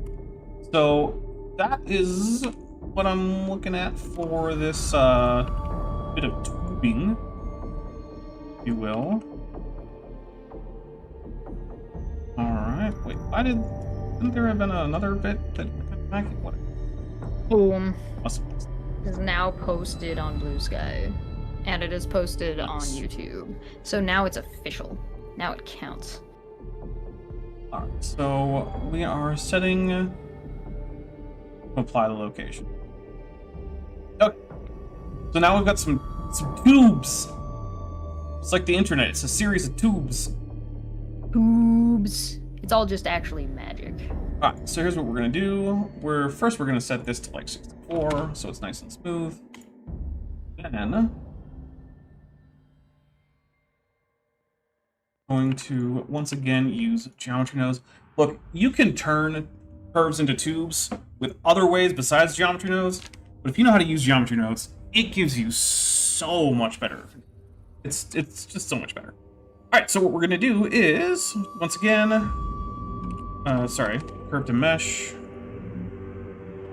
So, that is what I'm looking at for this bit of tubing, if you will. Alright, wait, didn't there have been another bit that I could what? Boom. Awesome. Is now posted on Blue Sky. And it is posted on YouTube. So now it's official. Now it counts. Alright, so we are setting to apply the location. Okay. So now we've got some tubes. It's like the internet, it's a series of tubes. Tubes. It's all just actually magic. Alright, so here's what we're gonna do. First we're gonna set this to like 64, so it's nice and smooth. Then going to, once again, use geometry nodes. Look, you can turn curves into tubes with other ways besides geometry nodes, but if you know how to use geometry nodes, it gives you so much better. It's just so much better. All right, so what we're gonna do is, once again, curve to mesh.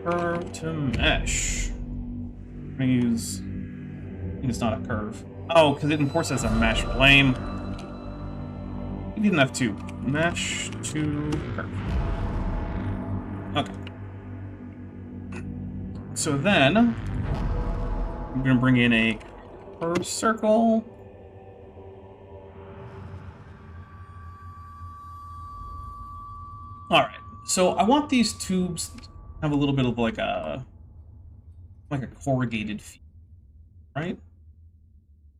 Curve to mesh. I'm gonna use, I think it's not a curve. Oh, because it imports as a mesh. Lame. You didn't have to. Mesh to curve. Okay. So then, I'm gonna bring in a curve circle. All right. So I want these tubes to have a little bit of like a corrugated feel, right?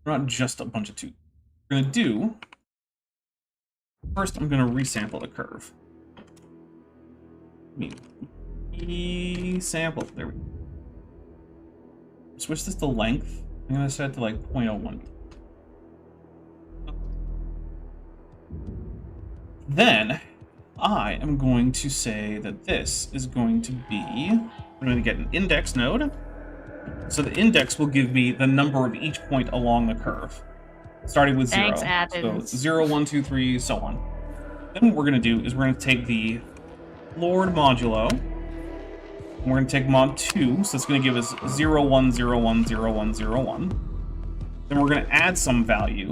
Not just a bunch of tubes. What we're gonna do. First, I'm gonna resample the curve. Sample. There we go. Switch this to length. I'm gonna set it to like 0.01. Then I am going to say that this is going to be, I'm going to get an index node. So the index will give me the number of each point along the curve, starting with 0. Thanks, Athens. So 0, 1, 2, 3, so on. Then what we're going to do is we're going to take the Lord modulo, and we're going to take mod 2, so it's going to give us 0, 1, 0, 1, 0, 1, 0, 1. Then we're going to add some value,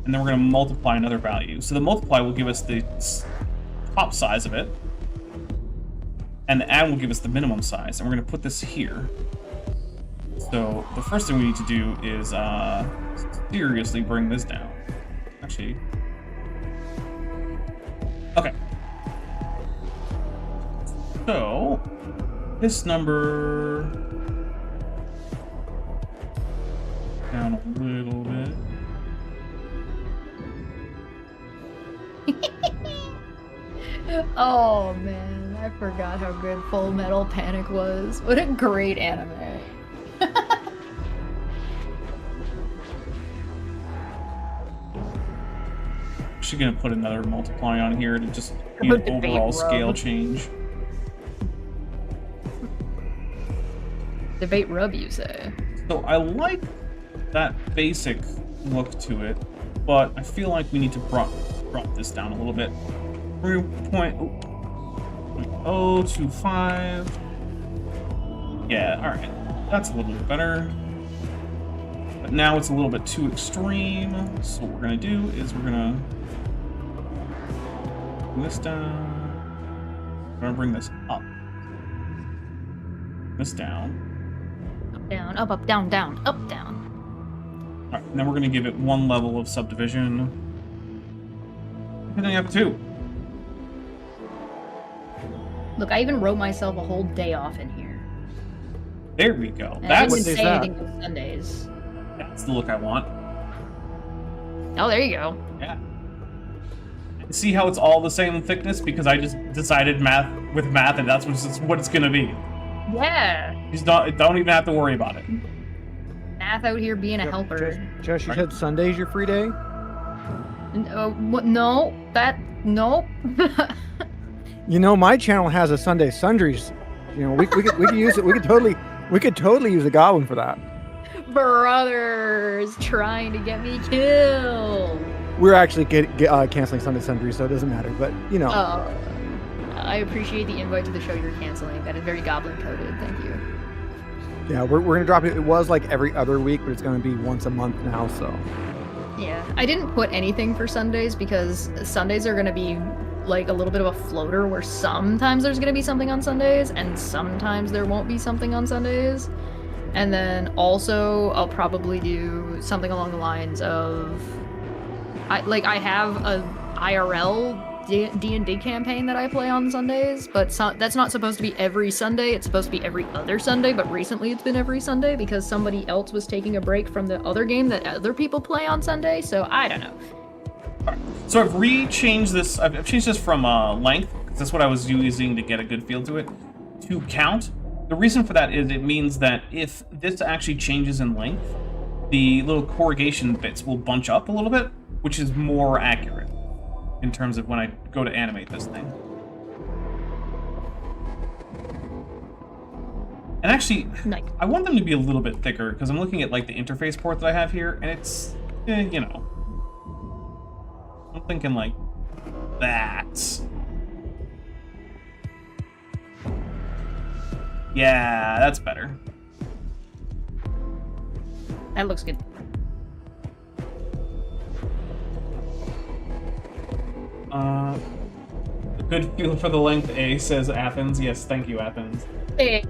and then we're going to multiply another value. So the multiply will give us the top size of it, and the add will give us the minimum size, and we're going to put this here. So the first thing we need to do is seriously bring this down. Actually, okay. So this number down a little bit. Oh man, I forgot how good Full Metal Panic was. What a great anime. Actually gonna put another multiply on here to just be an overall scale change. Debate rub, you say? So I like that basic look to it, but I feel like we need to drop this down a little bit. 3.025. Yeah, alright. That's a little bit better. But now it's a little bit too extreme. So what we're going to do is we're going to bring this down. We're going to bring this up. This down. Up, down, up, up, down, down, up, down. Alright, and then we're going to give it one level of subdivision. Hitting up 2. Look, I even wrote myself a whole day off in here. There we go. And That's I didn't say anything on Sundays. That's the look I want. Oh, there you go. Yeah. See how it's all the same thickness because I just decided math, and that's what it's gonna be. Yeah. Don't even have to worry about it. Math out here being a helper. Josh, you said Sunday's your free day? What? No, nope. You know, my channel has a Sunday Sundries. You know, we could use it. We could totally use a goblin for that. Brothers trying to get me killed. We're actually canceling Sunday Sundries, so it doesn't matter. But you know, I appreciate the invite to the show you're canceling. That is very goblin coded. Thank you. Yeah, we're gonna drop it. It was like every other week, but it's gonna be once a month now. So. Yeah, I didn't put anything for Sundays because Sundays are gonna be like a little bit of a floater where sometimes there's gonna be something on Sundays and sometimes there won't be something on Sundays. And then also I'll probably do something along the lines of I have a IRL D&D campaign that I play on Sundays, but that's not supposed to be every Sunday. It's supposed to be every other Sunday, but recently it's been every Sunday because somebody else was taking a break from the other game that other people play on Sunday, so I don't know. Right. So I've changed this from length, because that's what I was using to get a good feel to it, to count. The reason for that is it means that if this actually changes in length, the little corrugation bits will bunch up a little bit, which is more accurate. in terms of when I go to animate this thing. And actually, Nice. I want them to be a little bit thicker, because I'm looking at like the interface port that I have here, and it's, you know. I'm thinking like that. Yeah, that's better. That looks good. Good feel for the length, A, says Athens. Yes, thank you, Athens. Hey.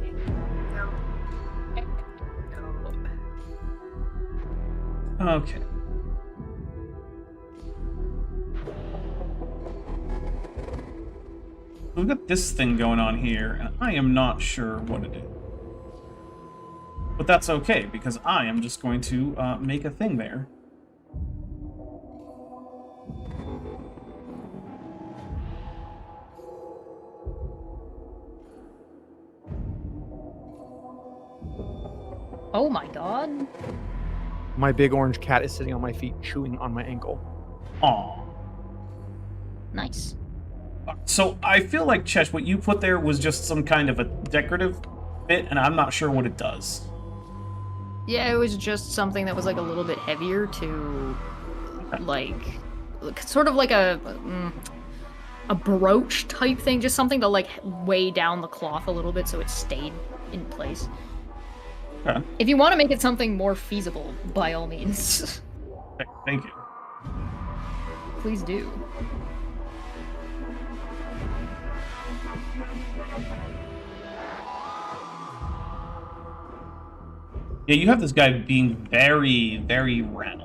Okay. We've got this thing going on here, and I am not sure what it is. But that's okay, because I am just going to make a thing there. Oh my god. My big orange cat is sitting on my feet, chewing on my ankle. Aww. Nice. So I feel like, Chesh, what you put there was just some kind of a decorative bit, and I'm not sure what it does. Yeah, it was just something that was like a little bit heavier to, like sort of like a brooch type thing, just something to like weigh down the cloth a little bit so it stayed in place. Okay. If you want to make it something more feasible, by all means. Thank you. Please do. Yeah, you have this guy being very, very round.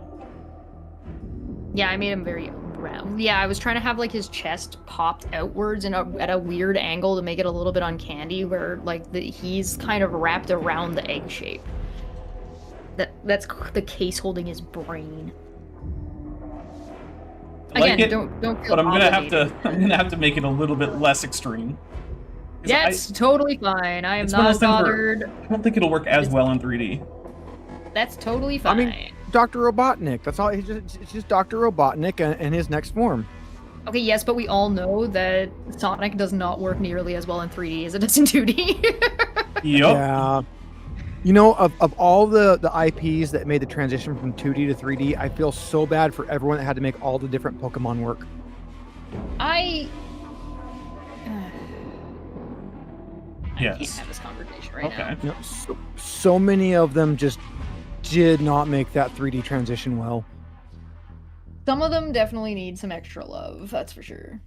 Yeah, I made him very round. Yeah, I was trying to have like his chest popped outwards and at a weird angle to make it a little bit uncanny, where like he's kind of wrapped around the egg shape. That's the case holding his brain. Like Again, don't feel but I'm gonna obligated. have to make it a little bit less extreme. That's totally fine. I am it's one of not those things bothered. where I don't think it'll work as well in 3D. That's totally fine. I mean, Dr. Robotnik. That's all. It's just Dr. Robotnik and his next form. Okay, yes, but we all know that Sonic does not work nearly as well in 3D as it does in 2D. Yep. Yeah. You know, of all the IPs that made the transition from 2D to 3D, I feel so bad for everyone that had to make all the different Pokemon work. I Yes. can't have this conversation right now. Okay. You know, so many of them just did not make that 3D transition well. Some of them definitely need some extra love, that's for sure.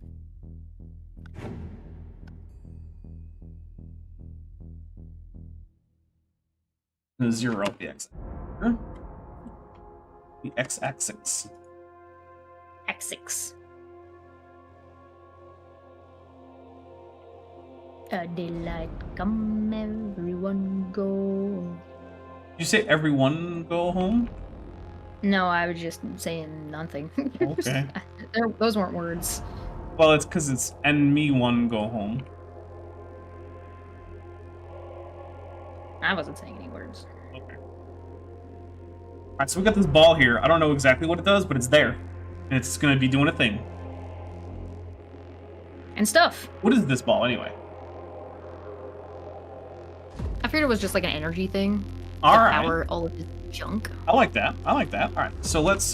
The 0, the X. The X-axis. X6. Daylight come, everyone go. Did you say everyone go home? No, I was just saying nothing. Okay. Those weren't words. Well, it's because it's and me one go home. I wasn't saying any words. Okay. Alright, so we got this ball here. I don't know exactly what it does, but it's there. And it's going to be doing a thing. And stuff. What is this ball, anyway? I figured it was just like an energy thing. Alright. Power all of his junk. I like that. I like that. Alright, so let's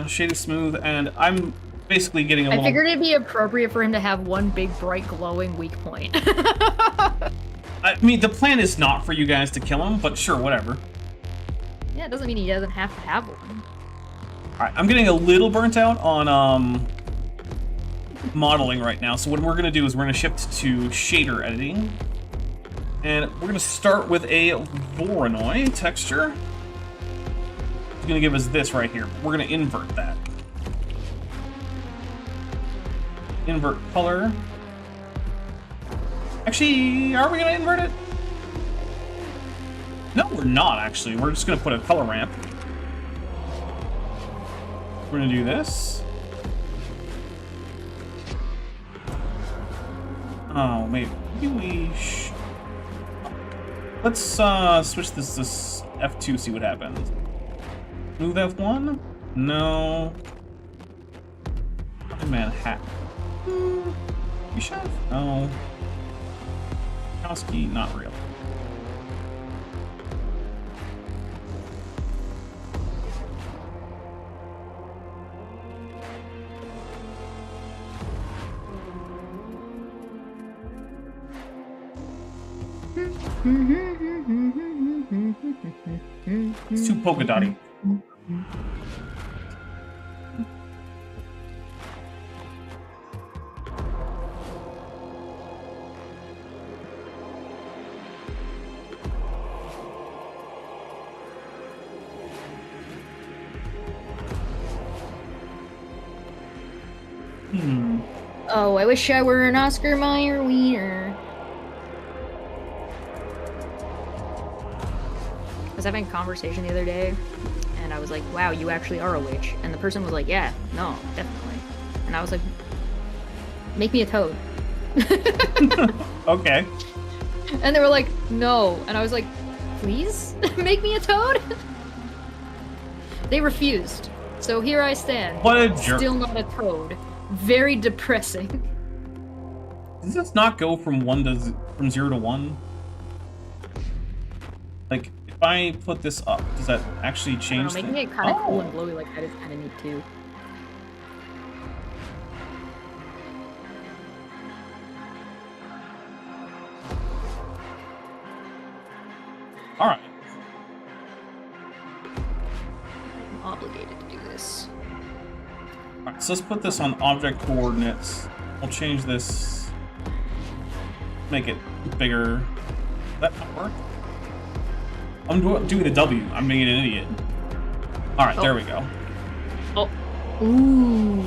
shade it smooth, and I'm basically getting a I little... figured it'd be appropriate for him to have one big, bright, glowing weak point. I mean, the plan is not for you guys to kill him, but sure, whatever. Yeah, it doesn't mean he doesn't have to have one. Alright, I'm getting a little burnt out on modeling right now, so what we're going to do is we're going to shift to shader editing. And we're going to start with a Voronoi texture. It's going to give us this right here. We're going to invert that. Invert color. Actually, are we going to invert it? No, we're not, actually. We're just going to put a color ramp. We're going to do this. Oh, maybe we let's switch this to F2, see what happens. Move F1? No. Manhattan. You should. No. Kowski, not real. It's too polka dotty. Oh, I wish I were an Oscar Mayer wiener. I was having a conversation the other day, and I was like, wow, you actually are a witch. And the person was like, yeah, no, definitely. And I was like, make me a toad. Okay. And they were like, no. And I was like, please? Make me a toad? They refused. So here I stand. What a jerk. Still not a toad. Very depressing. Does this not go from 0 to 1? Like, if I put this up, does that actually change Making it kind of cool and glowy like that is kind of neat too. Alright. I'm obligated to do this. Alright, so let's put this on object coordinates. We'll change this. Make it bigger. Does that not work? I'm doing a W. I'm being an idiot. Alright, there we go. Oh. Ooh.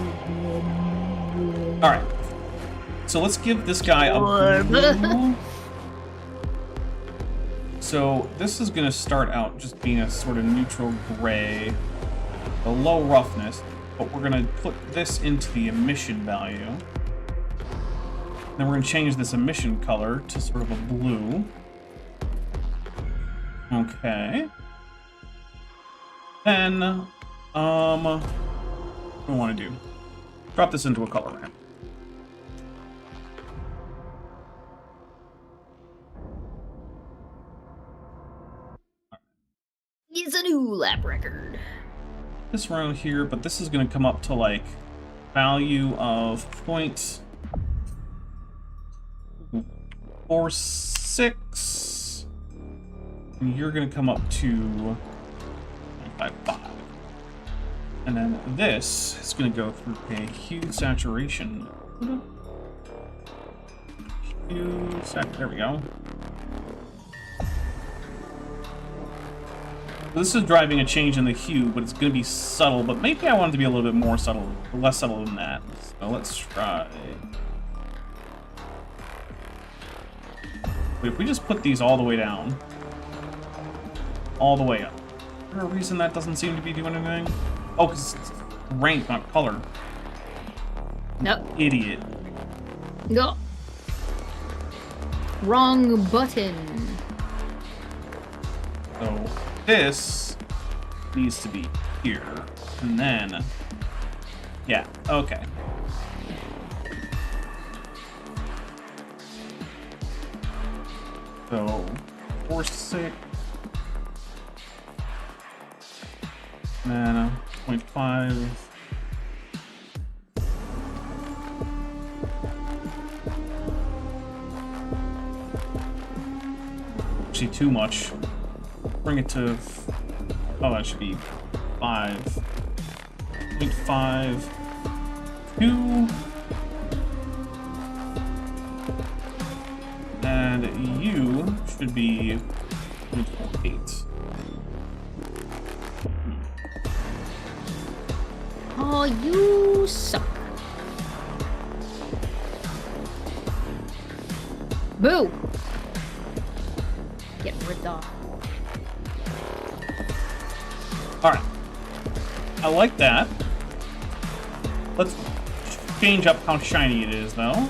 Alright. So let's give this guy a blue. So this is going to start out just being a sort of neutral gray, a low roughness, but we're going to put this into the emission value. Then we're going to change this emission color to sort of a blue. Okay. Then, what do I want to do? Drop this into a color ramp. It's a new lap record. This around here, but this is going to come up to like value of 0.46, and you're going to come up to 0.55. And then this is going to go through a hue saturation. There we go. This is driving a change in the hue, but it's going to be subtle, but maybe I want it to be a little bit more subtle, less subtle than that. So let's try. Wait, if we just put these all the way down, all the way up. Is there a reason that doesn't seem to be doing anything? Oh, because it's rank, not color. Nope. Idiot. No. Wrong button. So this needs to be here, and then, yeah, okay. So 4.6, and then 0.5. Actually, too much. Bring it to, oh, that should be 5.5, 2, and you should be 0.48. Oh, you suck. Boo! Get ripped off. Alright. I like that. Let's change up how shiny it is, though.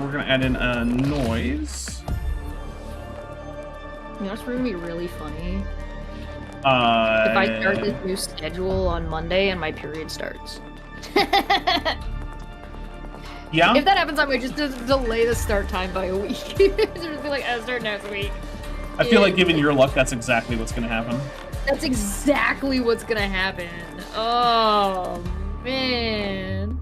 We're gonna add in a noise. You know what's gonna be really funny? If I start this new schedule on Monday and my period starts. Yeah? If that happens, I might just delay the start time by a week. Just be like, I'll start next week. I feel like given your luck, that's exactly what's gonna happen. That's exactly what's gonna happen. Oh, man.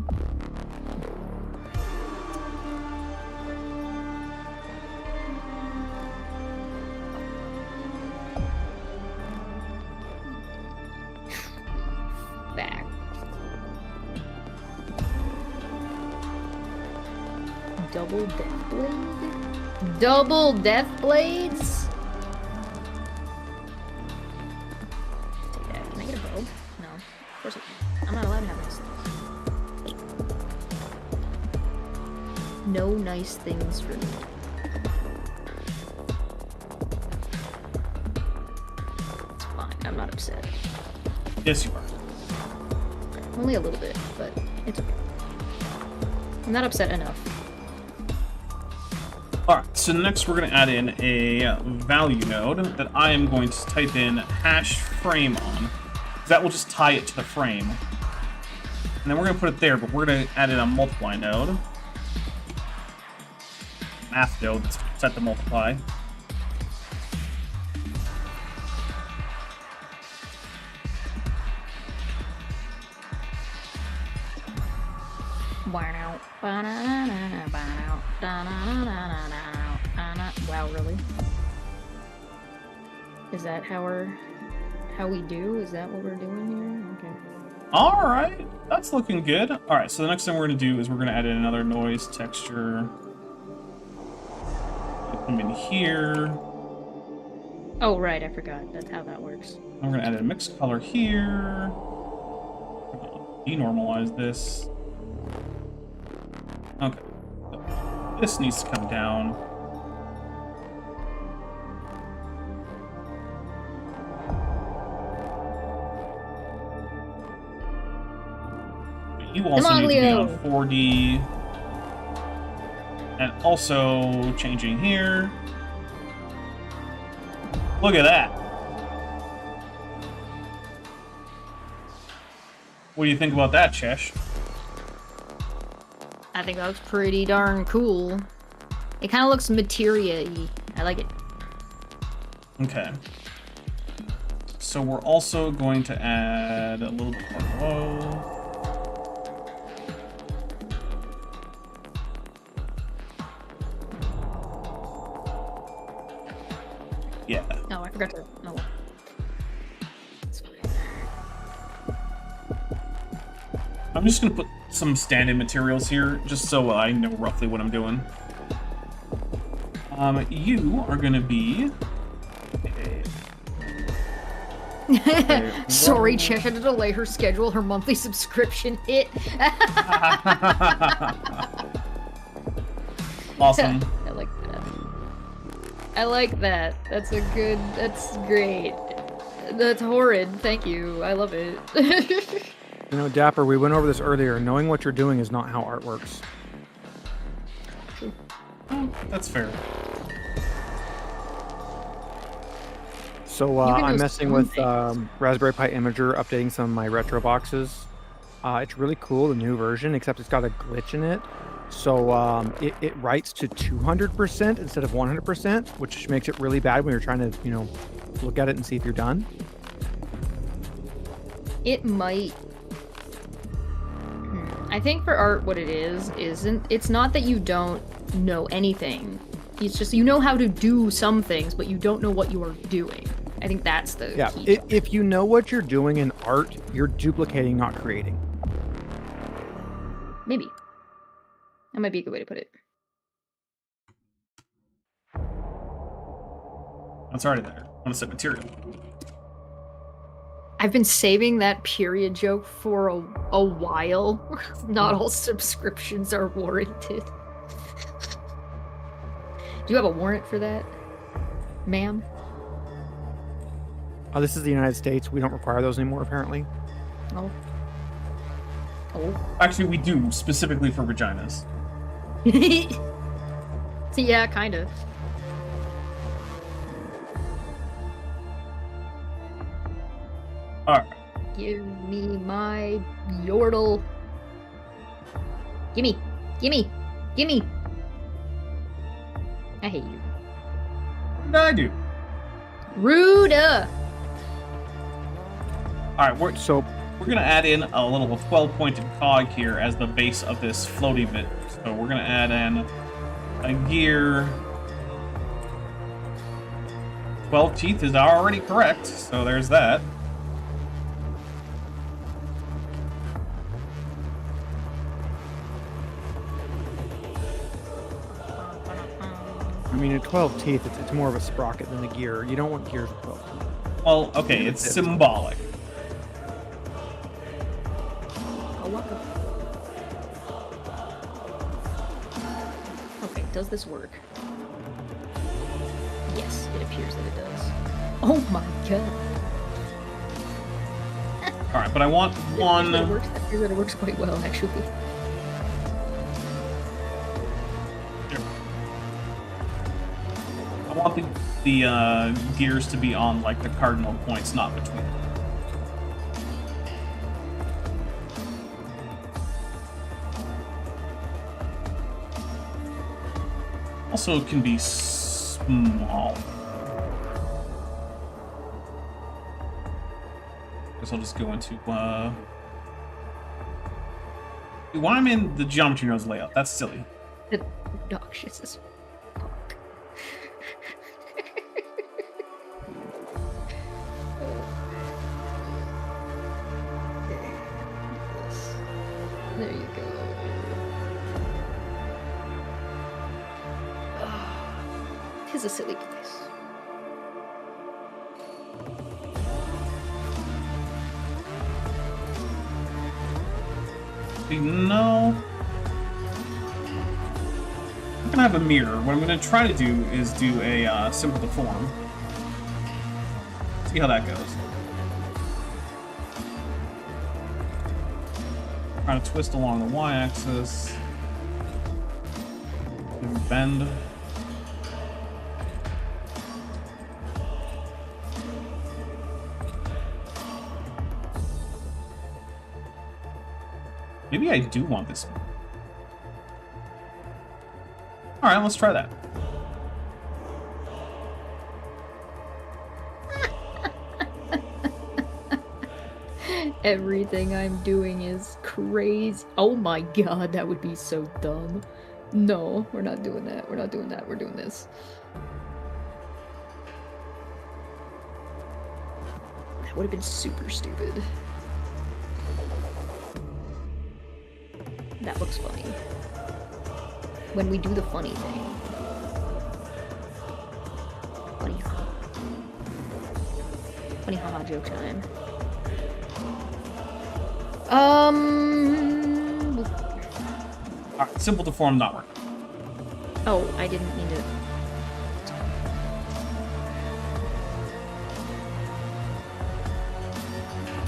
Back. Double death blade? Double death blades? Take that. Can I get a bow? No. Of course I can't. I'm not allowed to have nice things. No nice things for me. It's fine. I'm not upset. Yes, you are. Only a little bit, but it's okay. I'm not upset enough. Alright, so next we're going to add in a value node that I am going to type in hash frame on. That will just tie it to the frame. And then we're going to put it there, but we're going to add in a multiply node. Math node that's set to multiply. Wow, really? Is that how we do? Is that what we're doing here? Okay. Alright, that's looking good. Alright, so the next thing we're going to do is we're going to add in another noise texture. Come in here. Oh, right, I forgot. That's how that works. I'm going to add in a mixed color here. Denormalize this. Okay. So this needs to come down. You also need to be on 4D. And also changing here. Look at that. What do you think about that, Chesh? I think that looks pretty darn cool. It kind of looks materia-y. I like it. Okay. So we're also going to add a little bit more glow. Yeah. No, I forgot to. Oh. It's fine. I'm just gonna put some stand-in materials here, just so I know roughly what I'm doing. You are gonna be. Sorry, Chesh had to delay her schedule. Her monthly subscription hit. Awesome. I like that. I like that. That's a good. That's great. That's horrid. Thank you. I love it. You know, Dapper, we went over this earlier. Knowing what you're doing is not how art works. That's fair. So I'm messing with Raspberry Pi Imager, updating some of my retro boxes. It's really cool, the new version, except it's got a glitch in it. So it writes to 200% instead of 100%, which makes it really bad when you're trying to, you know, look at it and see if you're done. It might. I think for art, what it isn't. It's not that you don't know anything. It's just you know how to do some things, but you don't know what you are doing. I think that's the key. If you know what you're doing in art, you're duplicating, not creating. Maybe. That might be a good way to put it. That's already there. I want to set material. I've been saving that period joke for a while. Not all subscriptions are warranted. Do you have a warrant for that, ma'am? Oh, this is the United States. We don't require those anymore, apparently. Oh. Oh. Actually, we do, specifically for vaginas. Yeah, kind of. Give me my yordle. Gimme! Gimme! Gimme! I hate you. What did I do? Ruda! Alright, we're gonna add in a little 12-pointed cog here as the base of this floaty bit. So we're gonna add in a gear. 12 teeth is already correct, so there's that. I mean, at 12 teeth, it's more of a sprocket than a gear. You don't want gears with 12 teeth. Well, okay, it's symbolic. Okay, does this work? Yes, it appears that it does. Oh my god. Alright, but I want one... It appears that it works quite well, actually. I want the gears to be on, like, the cardinal points, not between. Also, it can be small. Guess I'll just go into, when I'm in the geometry nodes layout, that's silly. Obnoxious as fuck. There you go. Tis a silly place. No. I'm gonna have a mirror. What I'm gonna try to do is do a simple deform. See how that goes. Trying to twist along the y-axis. Bend. Maybe I do want this one. Alright, let's try that. Everything I'm doing is crazy. Oh my god, that would be so dumb. No, we're not doing that. We're not doing that. We're doing this. That would have been super stupid. That looks funny. When we do the funny thing. Funny haha. Funny haha joke time. Alright, simple deform not working. Oh, I didn't mean to.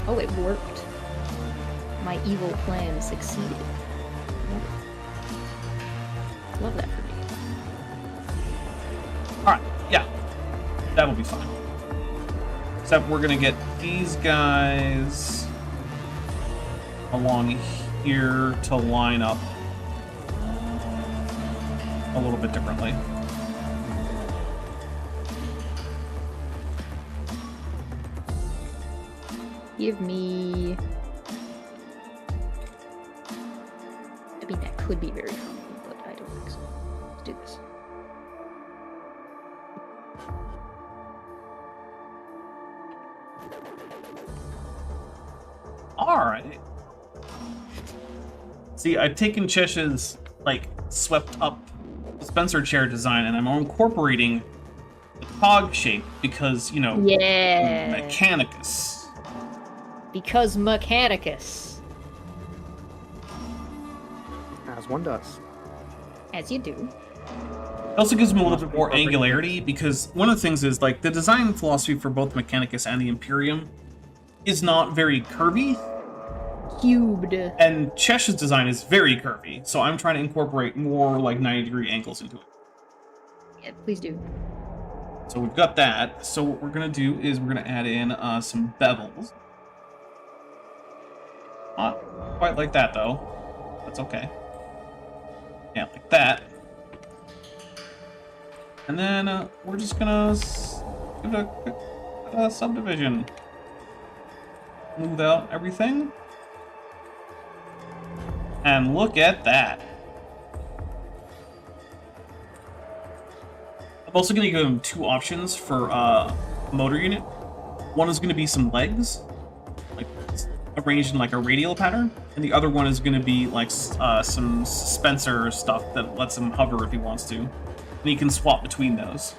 Oh, it worked. My evil plan succeeded. Love that for me. Alright, yeah. That'll be fine. Except we're gonna get these guys along here to line up a little bit differently. Give me... I mean, that could be very fun, but I don't think so. Let's do this. Alright. See, I've taken Chesh's, like, swept up dispenser chair design, and I'm incorporating the cog shape because, you know, yeah, Mechanicus. Because Mechanicus. As one does. As you do. It also gives them a little bit more angularity, because one of the things is, like, the design philosophy for both Mechanicus and the Imperium is not very curvy. Cubed. And Chesh's design is very curvy, so I'm trying to incorporate more, like, 90-degree angles into it. Yeah, please do. So we've got that. So what we're going to do is we're going to add in some bevels. Not quite like that, though. That's okay. Yeah, like that. And then we're just gonna give it a quick subdivision. Smooth out everything. And look at that. I'm also going to give him 2 options for motor unit. One is going to be some legs, like arranged in like a radial pattern, and the other one is going to be like some suspensor stuff that lets him hover if he wants to. And he can swap between those.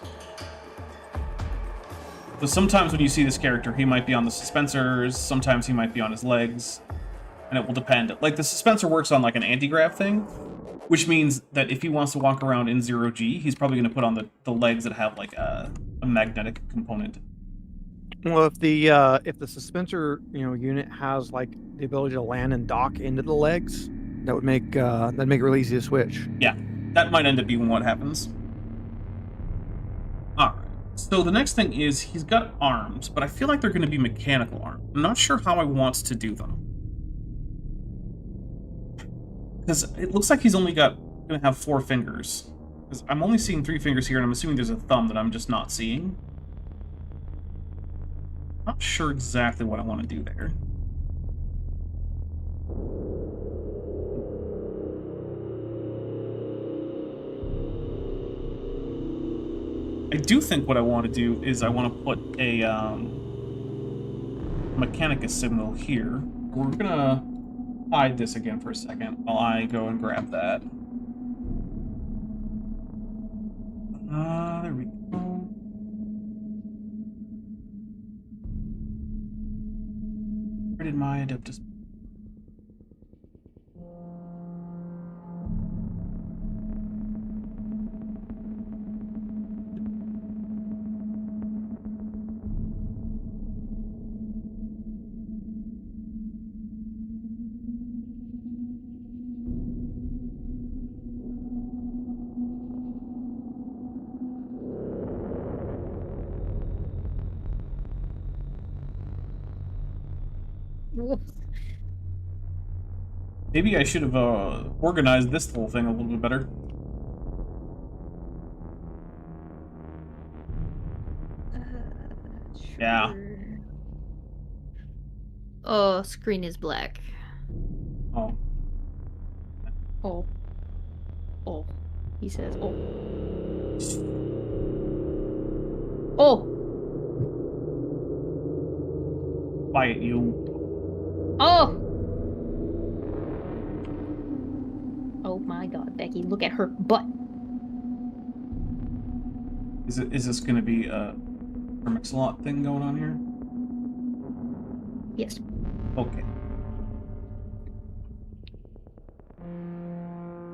So sometimes when you see this character, he might be on the suspensors, sometimes he might be on his legs, and it will depend. Like, the suspensor works on like an anti-grav thing, which means that if he wants to walk around in 0G, he's probably going to put on the legs that have like a magnetic component. Well, if the suspensor unit has like the ability to land and dock into the legs, that'd make it really easy to switch. Yeah, that might end up being what happens. All right. So the next thing is he's got arms, but I feel like they're going to be mechanical arms. I'm not sure how I want to do them. Because it looks like he's only going to have 4 fingers. Because I'm only seeing 3 fingers here, and I'm assuming there's a thumb that I'm just not seeing. Not sure exactly what I want to do there. I do think what I want to do is I want to put a Mechanicus signal here. We're going to hide this again for a second while I go and grab that. There we go. Where did my Adeptus? Maybe I should have organized this whole thing a little bit better. Sure. Yeah. Oh, screen is black. Oh. Oh. Oh. He says, oh. Oh! Quiet, you. Oh! Oh my god, Becky, look at her butt. Is this going to be a Mix-a-Lot thing going on here? Yes. Okay.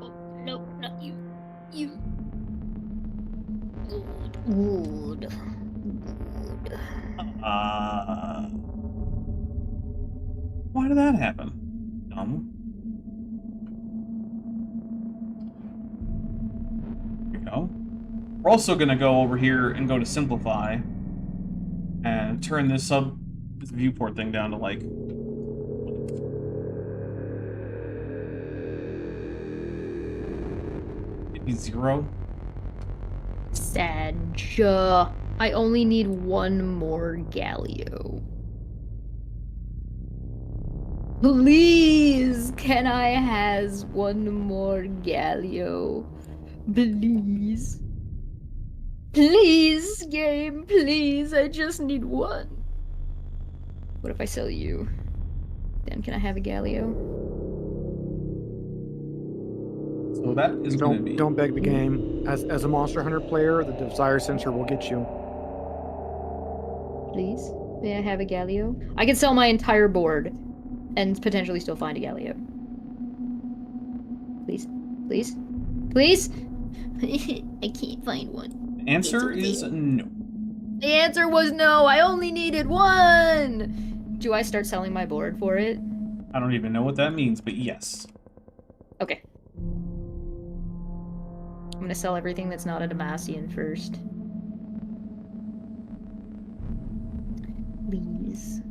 Oh, no, not you. You. Good. Why did that happen? Here we go. We're also going to go over here and go to simplify and turn this viewport thing down to like maybe 0. Sag. I only need 1 more Galio. Please, can I has 1 more Galio? Please. Please, game, please. I just need 1. What if I sell you? Then can I have a Galio? So that is going to be... Don't beg the game. As a Monster Hunter player, the desire sensor will get you. Please? May I have a Galio? I can sell my entire board and potentially still find a Galio. Please? Please? Please? I can't find one. The answer is no. The answer was no. I only needed 1. Do I start selling my board for it? I don't even know what that means, but yes. Okay. I'm gonna sell everything that's not a Demacian first. Please.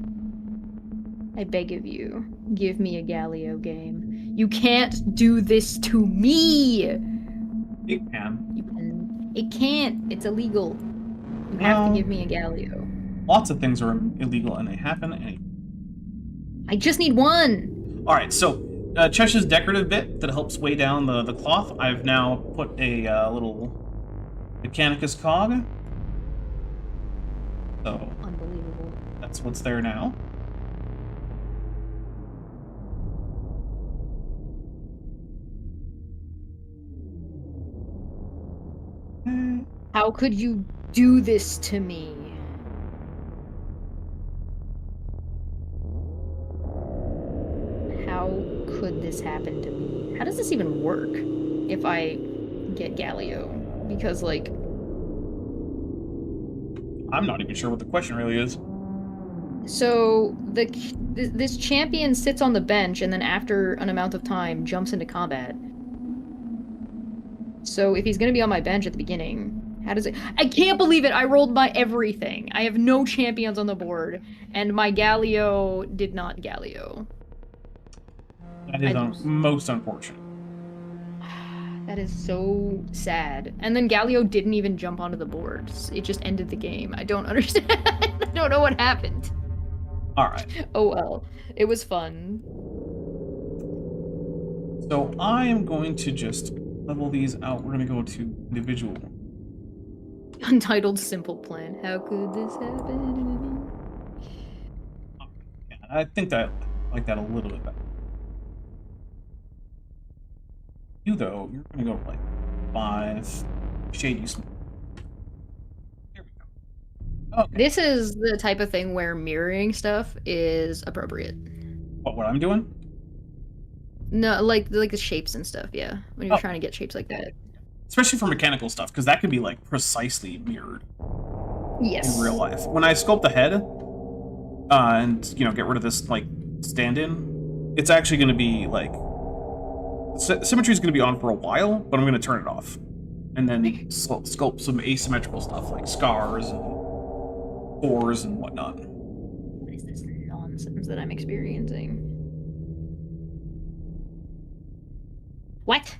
I beg of you, give me a Galio game. You can't do this to me! It can. It can't. It's illegal. You have to give me a Galio. Lots of things are illegal and they happen anyway. I just need one! Alright, so Chesh's decorative bit that helps weigh down the cloth, I've now put a little Mechanicus cog. So, Unbelievable. that's what's there now. How could you do this to me? How could this happen to me? How does this even work if I get Galio? Because, like... I'm not even sure what the question really is. So, this champion sits on the bench and then after an amount of time jumps into combat. So if he's gonna be on my bench at the beginning, how does it... I can't believe it! I rolled my everything! I have no champions on the board, and my Galio did not Galio. That is most unfortunate. That is so sad. And then Galio didn't even jump onto the board. It just ended the game. I don't understand. I don't know what happened. Alright. Oh well. It was fun. So I am going to just level these out. We're going to go to individual. Untitled Simple Plan. How could this happen? Yeah, I think that I like that a little bit better. You, though, you're going to go like 5. Shade you some. Here we go. Okay. This is the type of thing where mirroring stuff is appropriate. What I'm doing? No, like the shapes and stuff, yeah. When you're trying to get shapes like that. Especially for mechanical stuff, because that can be like precisely mirrored. Yes. In real life. When I sculpt the head, and you know, get rid of this like stand-in, it's actually going to be like symmetry is going to be on for a while, but I'm going to turn it off, and then sculpt some asymmetrical stuff like scars and pores and whatnot. What is this nonsense that I'm experiencing? What?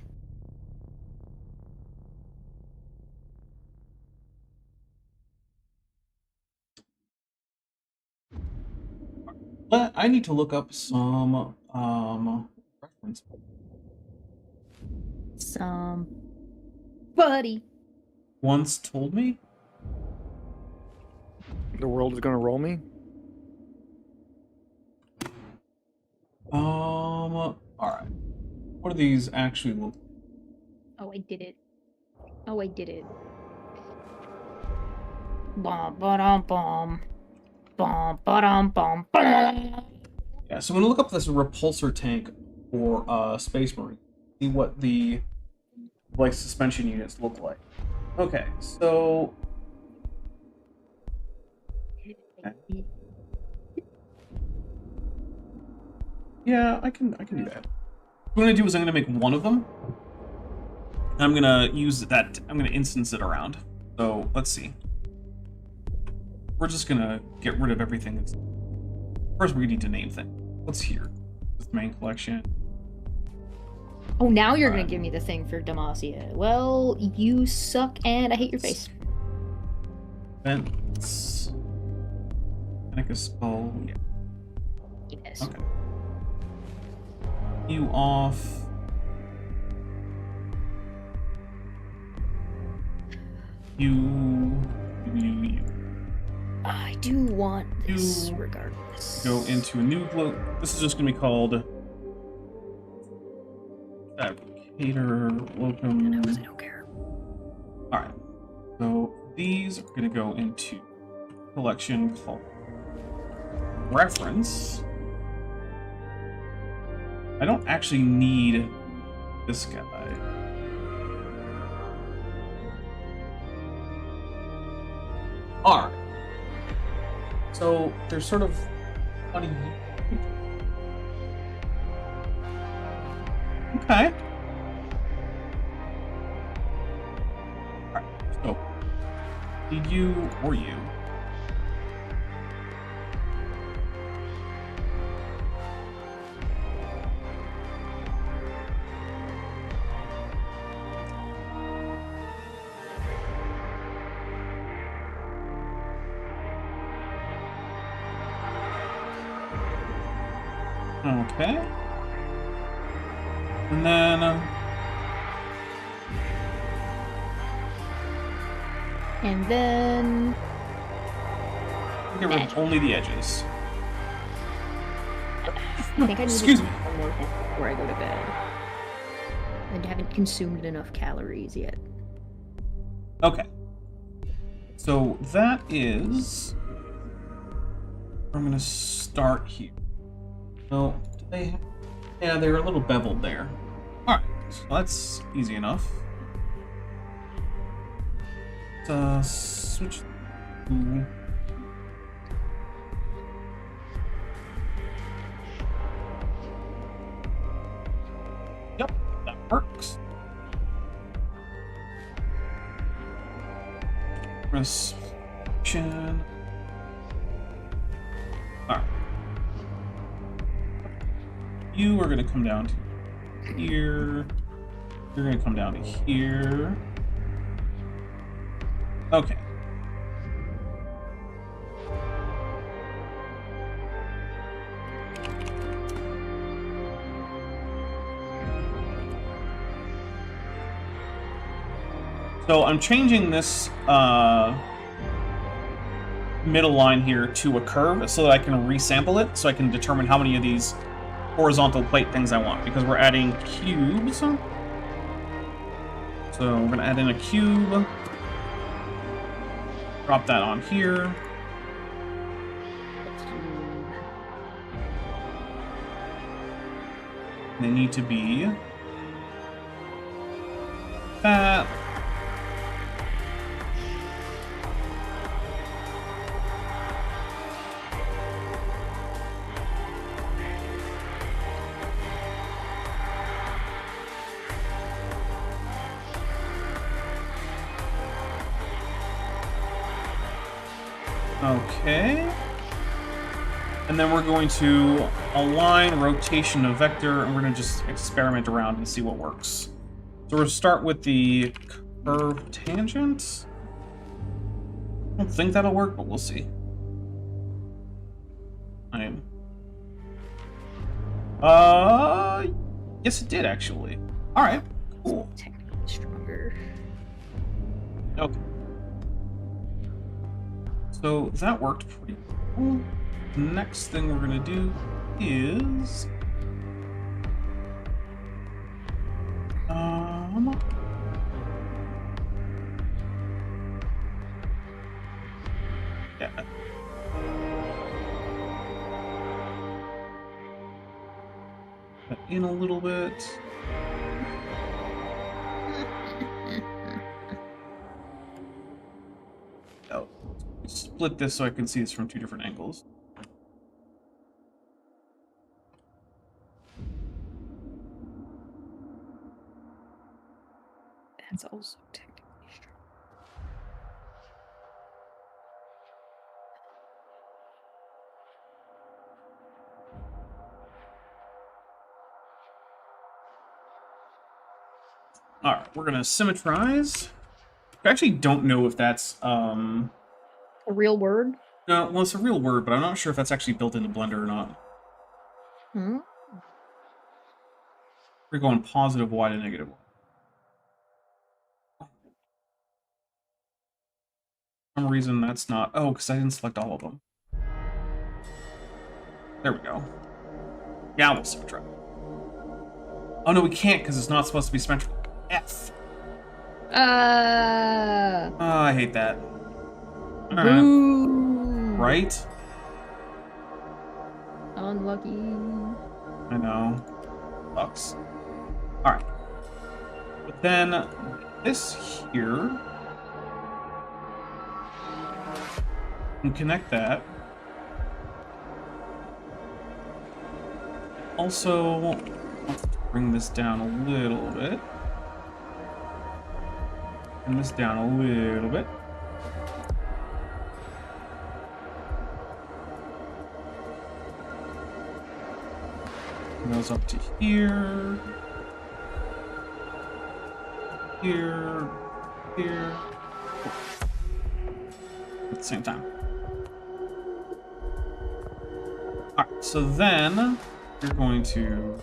But I need to look up some reference. Somebody Once told me. The world is gonna roll me. All right. What do these actually look? Oh, I did it. Oh, I did it. Bom, ba-dum, bom. Bom, ba-dum, bom, ba-dum. Yeah, so I'm gonna look up this repulsor tank for Space Marine. See what the like suspension units look like. Okay, so yeah, I can do that. What I'm gonna do is I'm gonna make one of them. And I'm gonna use that. I'm gonna instance it around. So let's see. We're just gonna get rid of everything. First, we need to name things. What's here? This main collection. Oh, now you're gonna give me the thing for Demacia. Well, you suck and I hate your face. Vents. Oh, yeah. Yes. Okay. You off. You. I do want this regardless. Go into a new glow. This is just gonna be called Fabricator Locum. I don't care. Alright. So these are gonna go into collection called Reference. I don't actually need this guy. Alright. So there's sort of funny. Okay. Alright, so did you or you Okay. And then... And then... get rid of only the edges. I think I need Excuse to me. eat one more thing before I go to bed. I haven't consumed enough calories yet. Okay. So that is... I'm going to start here. So, do they have... Yeah, they're a little beveled there. Alright, so that's easy enough. Let's switch to... Yep, that works. Restriction. Alright. You are going to come down to here. You're going to come down to here. Okay. So I'm changing this middle line here to a curve so that I can resample it, so I can determine how many of these horizontal plate things I want, because we're adding cubes. So we're going to add in a cube. Drop that on here. They need to be that. Okay. And then we're going to align rotation of vector, and we're going to just experiment around and see what works. So we're going to start with the curve tangent. I don't think that'll work, but we'll see. Yes, it did, actually. All right, cool. Technically stronger. Okay. So that worked pretty well. Next thing we're gonna do is yeah. Put in a little bit. Oh, split this so I can see this from two different angles. That's also technically strong. Alright, we're gonna symmetrize. I actually don't know if that's A real word? no, well, it's a real word, but I'm not sure if that's actually built into Blender or not. Hmm? We're going positive y to negative y. For some reason that's not... Oh, because I didn't select all of them. There we go. Yeah, we'll symmetrize. Oh no, we can't because it's not supposed to be symmetrical. F. Oh, I hate that. Boo. Right? Unlucky. I know. Sucks. Alright. But then this here, and connect that. Also, let's bring this down a little bit. Bring this down a little bit. Goes up to here. Here. Here. At the same time. Alright, so then You're going to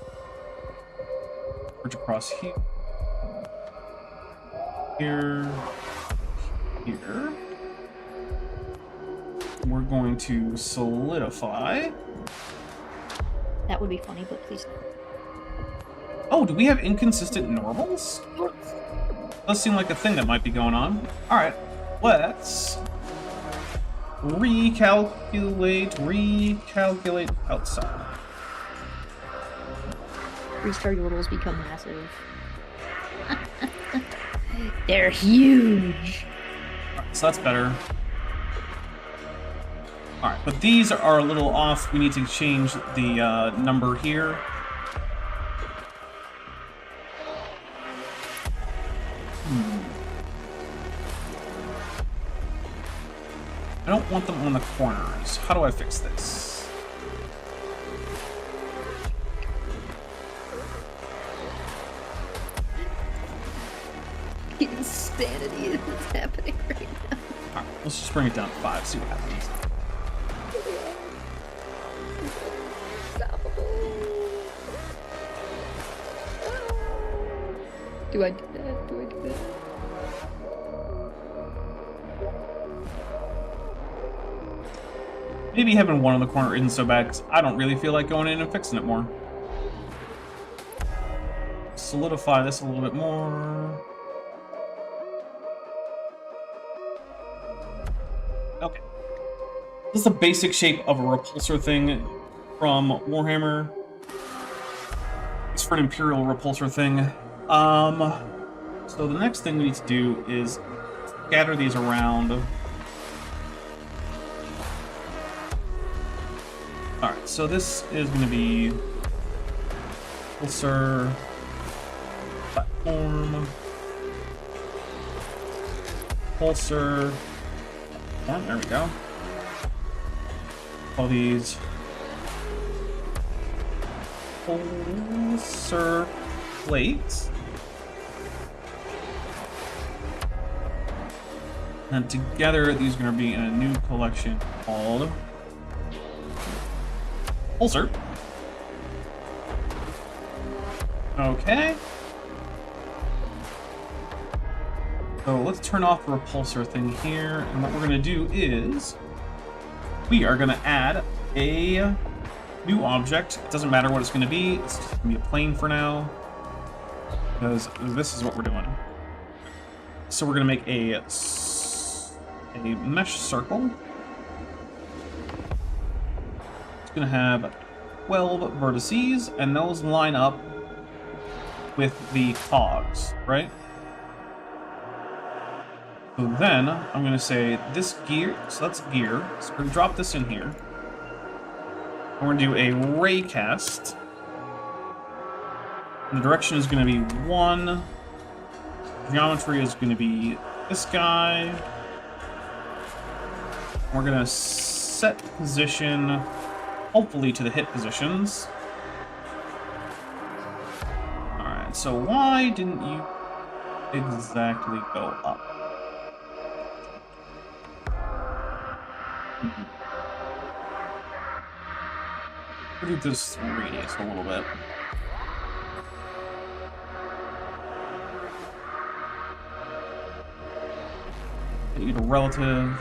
bridge across here. Here. Here. We're going to solidify. That would be funny, but please. Oh, do we have inconsistent normals? Does seem like a thing that might be going on. Alright, let's recalculate outside. Restart orbitals become massive. They're huge. Alright, so that's better. Alright, but these are a little off. We need to change the number here. I don't want them on the corners. How do I fix this? Insanity is happening right now. Alright, let's just bring it down to 5, see what happens. Do I do that? Do I do that? Maybe having one on the corner isn't so bad, because I don't really feel like going in and fixing it more. Solidify this a little bit more. Okay. This is the basic shape of a repulsor thing from Warhammer. It's for an Imperial repulsor thing. So the next thing we need to do is scatter these around. Alright, so this is going to be repulsor, platform, repulsor, platform, there we go. All these repulsor plates. And together, these are going to be in a new collection called Repulsor. Okay. So let's turn off the repulsor thing here, and what we're going to do is we are going to add a new object. It doesn't matter what it's going to be. It's just going to be a plane for now, because this is what we're doing. So we're going to make a mesh circle. It's going to have 12 vertices, and those line up with the cogs, right? So then I'm going to say this gear, so that's gear. So we're going to drop this in here. And we're going to do a ray cast. And the direction is going to be 1. Geometry is going to be this guy. We're going to set position, hopefully to the hit positions. Alright, so why didn't you exactly go up? Reduce this radius a little bit. Get a relative.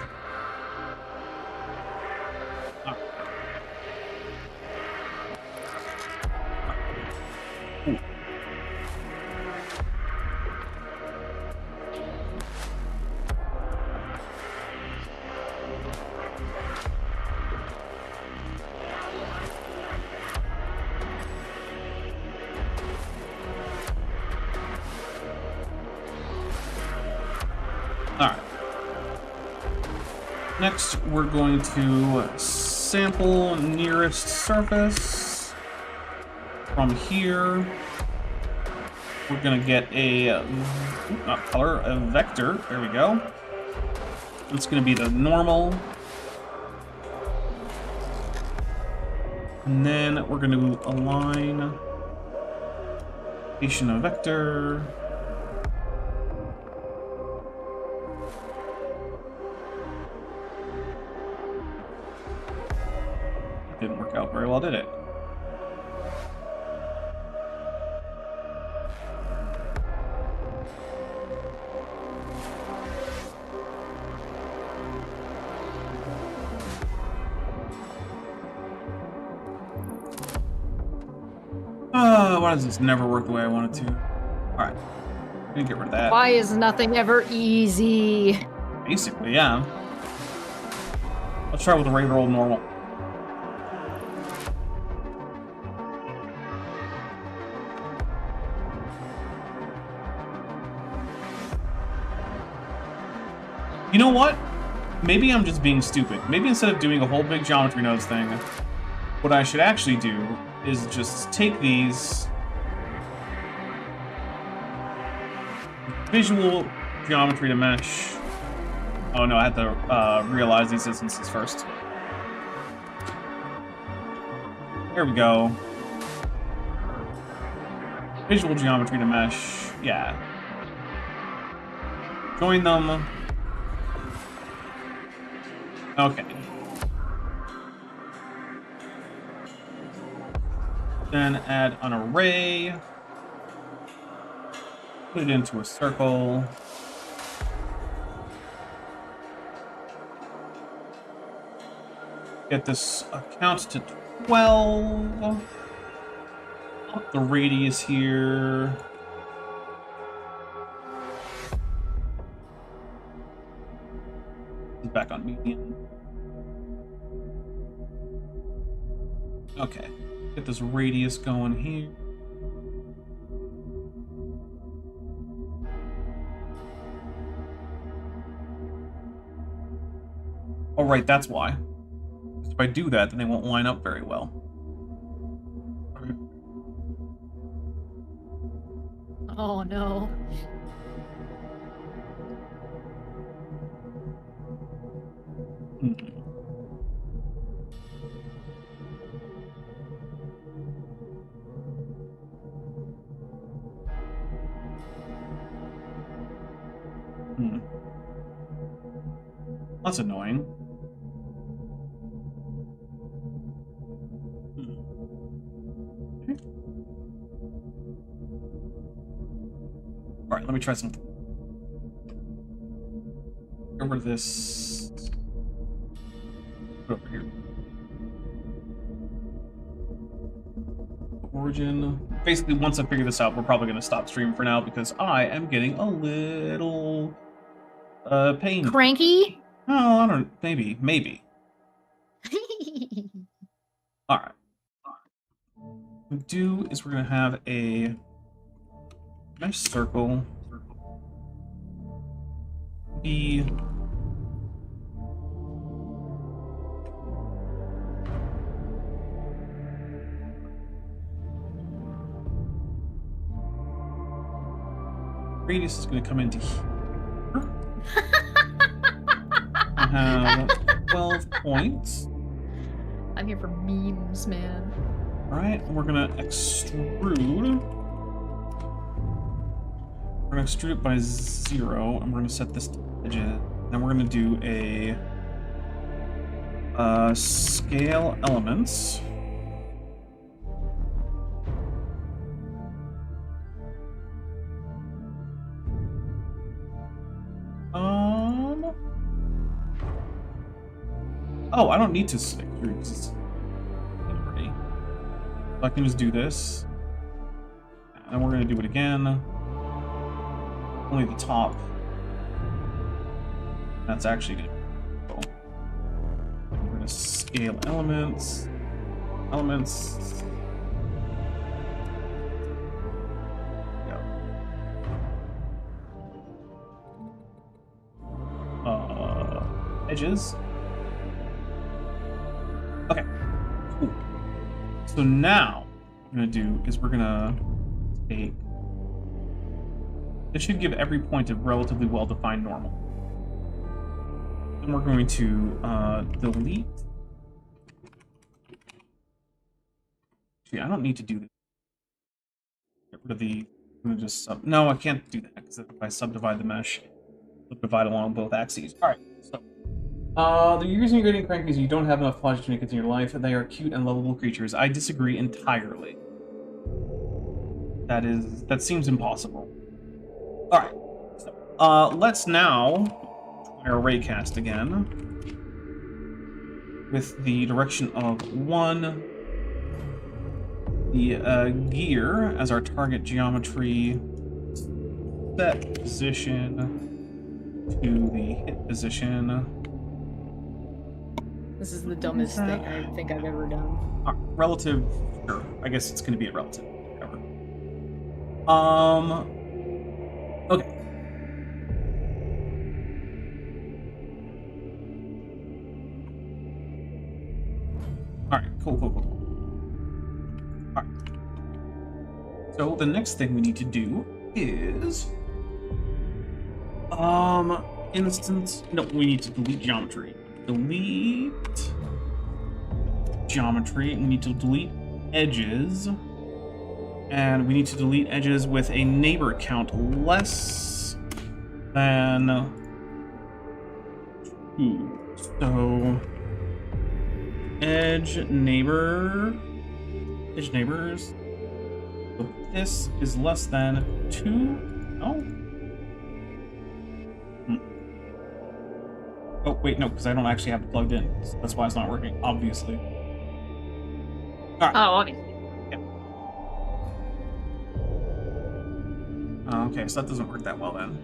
Alright. Next, we're going to sample nearest surface. From here, we're going to get a, not color, a vector. There we go. It's going to be the normal. And then we're going to align location of vector. Didn't work out very well, did it? Why does this never work the way I want it to? Alright. Gonna get rid of that. Why is nothing ever easy? Basically, yeah. Let's try with a regular old normal. You know what? Maybe I'm just being stupid. Maybe instead of doing a whole big geometry nodes thing, what I should actually do is just take these visual geometry to mesh. Oh no, I had to realize these instances first. There we go. Visual geometry to mesh. Yeah. Join them. Okay. Then add an array. Put it into a circle. Get this count to 12. Up the radius here. Back on median. Okay. Get this radius going here. Oh, right, that's why. If I do that, then they won't line up very well. Oh, no. That's annoying. Alright, let me try something. Get rid of this. Put it over here. Origin. Basically, once I figure this out, we're probably going to stop streaming for now because I am getting a little pain. Cranky? Oh, I don't. Maybe. All right. What we do is we're gonna have a mesh circle be radius is gonna come into here. Have 12 points. I'm here for memes, man. Alright, and we're gonna extrude. We're gonna extrude it by 0, and we're gonna set this to edges. Then we're gonna do a scale elements. Oh, I don't need to extrude because it's already. So I can just do this. And then we're going to do it again. Only the top. That's actually going to be cool. We're going to scale elements. Elements. Edges. Okay, cool. So now what we're gonna do is we're gonna take. This should give every point a relatively well-defined normal. Then we're going to delete. Actually, I don't need to do this. Get rid of the. I'm gonna just no, I can't do that because if I subdivide the mesh, it'll divide along both axes. All right, so. The reason you're getting cranky is you don't have enough phlogistics in your life. They are cute and lovable creatures. I disagree entirely. That seems impossible. Alright. So, let's now try array cast again. With the direction of 1, the gear as our target geometry, set position to the hit position. This is the dumbest thing I think I've ever done. Relative, sure. I guess it's going to be a relative. Whatever. Okay. All right, cool. All right. So the next thing we need to do is, we need to delete geometry. Delete geometry. We need to delete edges, and we need to delete edges with a neighbor count less than 2. So edge neighbors. So this is less than 2. Oh. Oh, wait, no, because I don't actually have it plugged in. So that's why it's not working, obviously. All right. Oh, obviously. Yeah. Okay, so that doesn't work that well then.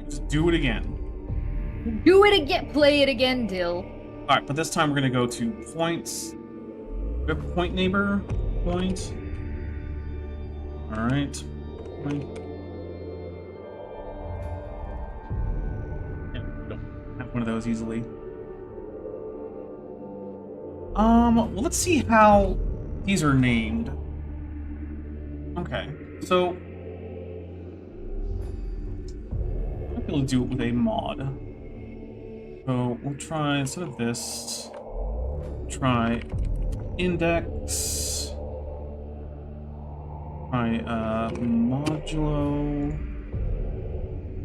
Just do it again. Do it again. Play it again, Dill. All right, but this time we're gonna go to points. Point neighbor. Point. All right. Point. Yeah, we don't have one of those easily. Well, let's see how these are named. Okay, so I might be able to do it with a mod. So we'll try, instead of this, try index. Try modulo.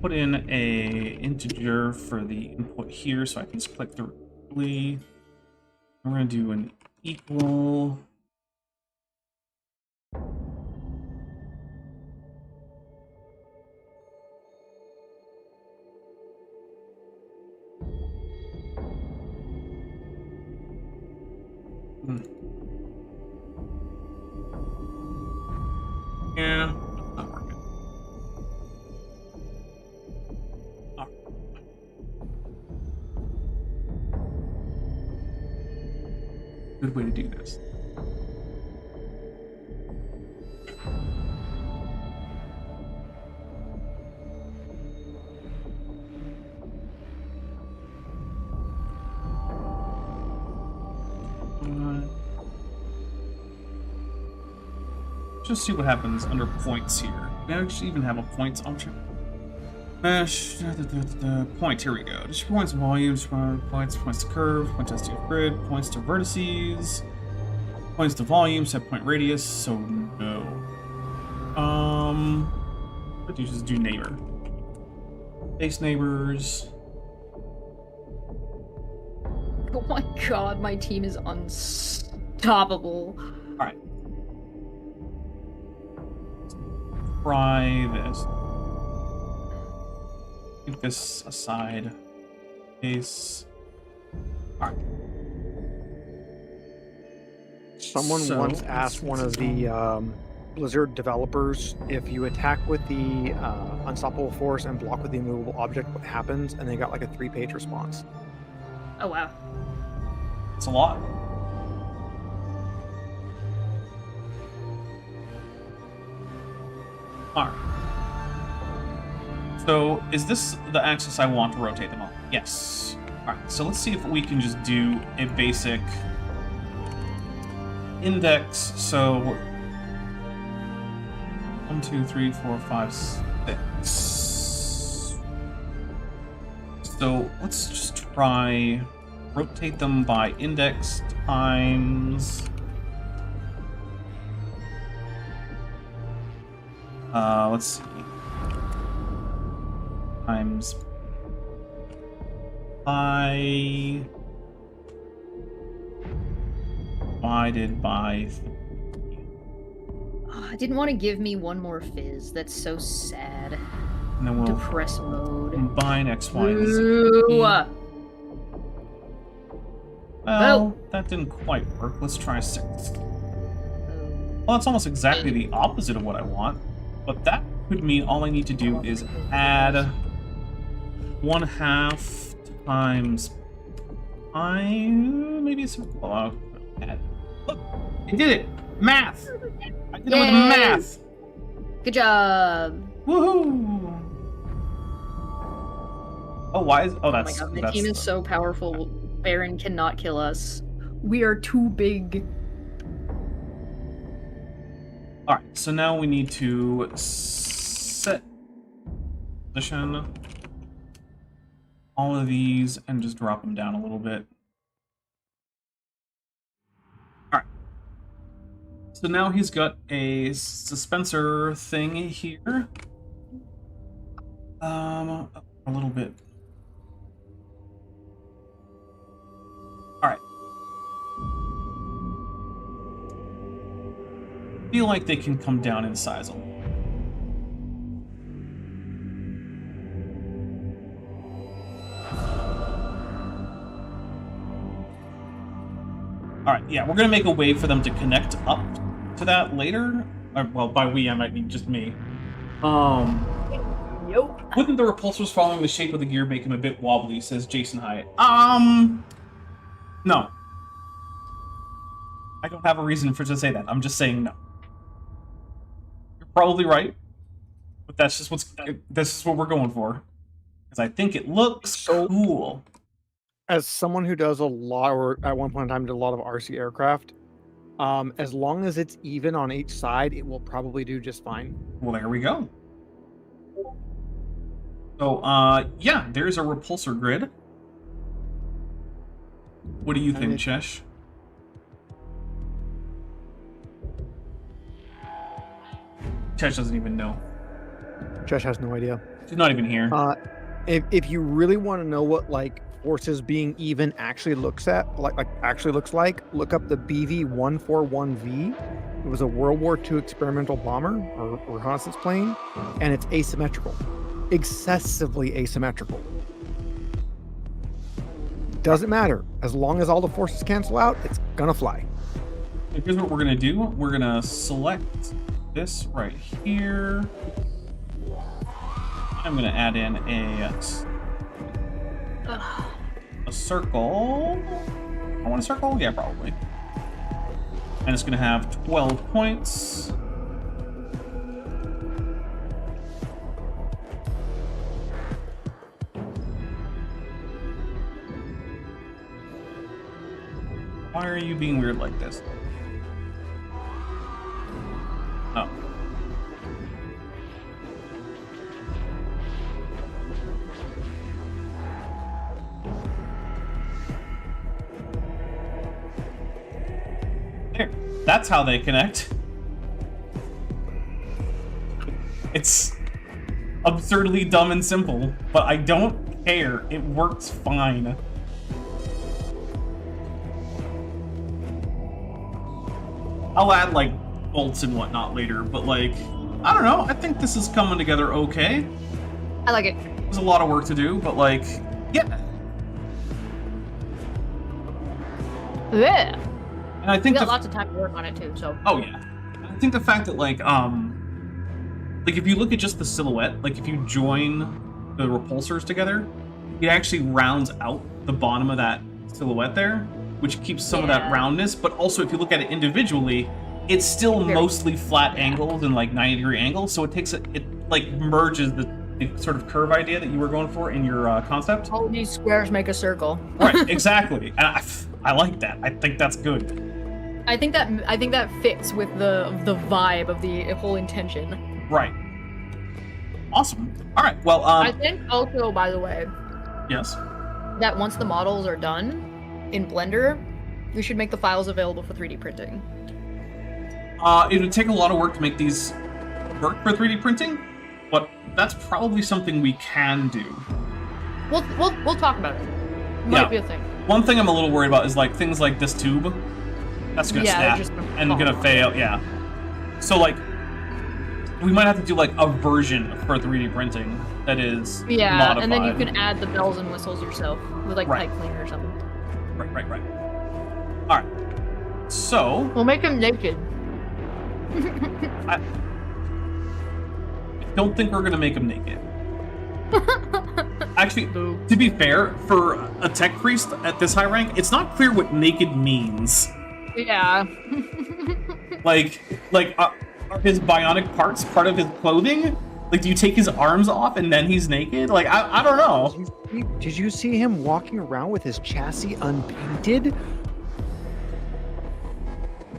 Put in a integer for the input here, so I can just click directly. We're gonna do an equal. Yeah, not working. Oh. Good way to do this. Just see what happens under points here. We actually even have a points option. Point, here we go. Just points and volumes, points to curve, point test to grid, points to vertices, points to volume, set point radius, so no. What do you just do neighbor? Base neighbors. Oh my god, my team is unstoppable. Alright. Try this. Keep this aside. Case. Alright. Someone once asked one of the Blizzard developers, if you attack with the unstoppable force and block with the immovable object, what happens? And they got like a 3-page response. Oh wow. It's a lot. Alright. So, is this the axis I want to rotate them on? Yes. Alright, so let's see if we can just do a basic index. So, 1, 2, 3, 4, 5, 6. So, let's just try rotate them by index times let's see, times pi divided by 3. Oh, I didn't want to give me one more fizz. That's so sad. And then we'll Depress mode. combine X, Y, and Z. Ooh. Well, that didn't quite work. Let's try 6. Well, it's almost exactly the opposite of what I want, but that could mean all I need to do is add 1/2 times pi. Maybe it's add. Look, I did it. Math. I did it with math. Good job. Woohoo! Oh, why is? Oh, that's. Oh my god, the that's team is so powerful. Baron cannot kill us. We are too big. All right, so now we need to set position all of these and just drop them down a little bit. All right. So now he's got a dispenser thing here. A little bit. All right. Feel like they can come down in size a little. All right, yeah, we're gonna make a way for them to connect up to that later. Well, by we I might mean just me. Nope. Wouldn't the repulsors following the shape of the gear make him a bit wobbly? Says Jason Hyatt. No. I don't have a reason to say that. I'm just saying no. You're probably right, but that's just what we're going for. Because I think it looks cool. As someone who does a lot, or at one point in time did a lot of RC aircraft, as long as it's even on each side, it will probably do just fine. Well, there we go. So, yeah, there's a repulsor grid. What do you think, Chesh? Chesh doesn't even know. Chesh has no idea. She's not even here. If you really want to know what like forces being even actually looks like, look up the BV-141V. It was a World War II experimental bomber or reconnaissance plane, and it's asymmetrical, excessively asymmetrical. Doesn't matter. As long as all the forces cancel out, it's gonna fly. Here's what we're gonna do. We're gonna select this right here. I'm gonna add in a circle. I want a circle? Yeah, probably. And it's gonna have 12 points. Why are you being weird like this? Oh. There. That's how they connect. It's absurdly dumb and simple, but I don't care. It works fine. I'll add, like, bolts and whatnot later, but, like, I don't know. I think this is coming together okay. I like it. There's a lot of work to do, but, like, yeah. Yeah. And I think we got lots of time to work on it, too, so. Oh, yeah. And I think the fact that, like, if you look at just the silhouette, like, if you join the repulsors together, it actually rounds out the bottom of that silhouette there, which keeps some of that roundness, but also if you look at it individually, it's still mostly flat angles and like 90-degree angles, so it like merges the sort of curve idea that you were going for in your concept. All these squares make a circle. Right, exactly. And I like that. I think that's good. I think that fits with the vibe of the whole intention. Right. Awesome. All right. Well, I think also, by the way, yes, that once the models are done in Blender, we should make the files available for 3D printing. It would take a lot of work to make these work for 3D printing, but that's probably something we can do. We'll talk about it. Might be a thing. One thing I'm a little worried about is like things like this tube. That's gonna snap and gonna fail. Yeah. So like, we might have to do like a version for 3D printing that is modified. And then you can modified. add the bells and whistles yourself with like Right. pipe cleaner or something. Right. All right. So We'll make him naked. I don't think we're gonna make him naked. Actually, Boo. to be fair, for a tech priest at this high rank, it's not clear what naked means. Yeah. Like, are his bionic parts part of his clothing? Like, do you take his arms off and then he's naked? Like, I don't know. Did you see him walking around with his chassis unpainted?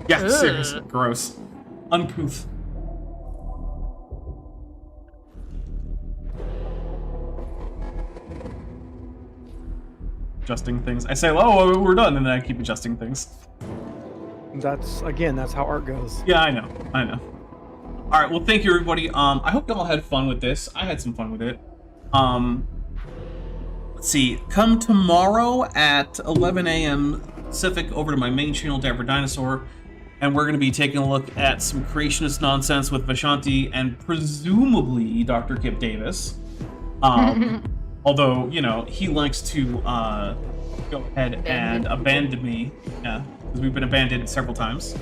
Yeah, Ugh. seriously, gross, uncouth. Adjusting things. I say, "Oh, we're done," and then I keep adjusting things. That's how art goes. Yeah, I know. All right, well, thank you, everybody. I hope y'all had fun with this. I had some fun with it. Let's see. Come tomorrow at 11 a.m. Pacific over to my main channel, Dapper Dinosaur, and we're going to be taking a look at some creationist nonsense with Vishanti and presumably Dr. Kip Davis. Although, you know, he likes to go ahead and abandon me. Yeah, because we've been abandoned several times.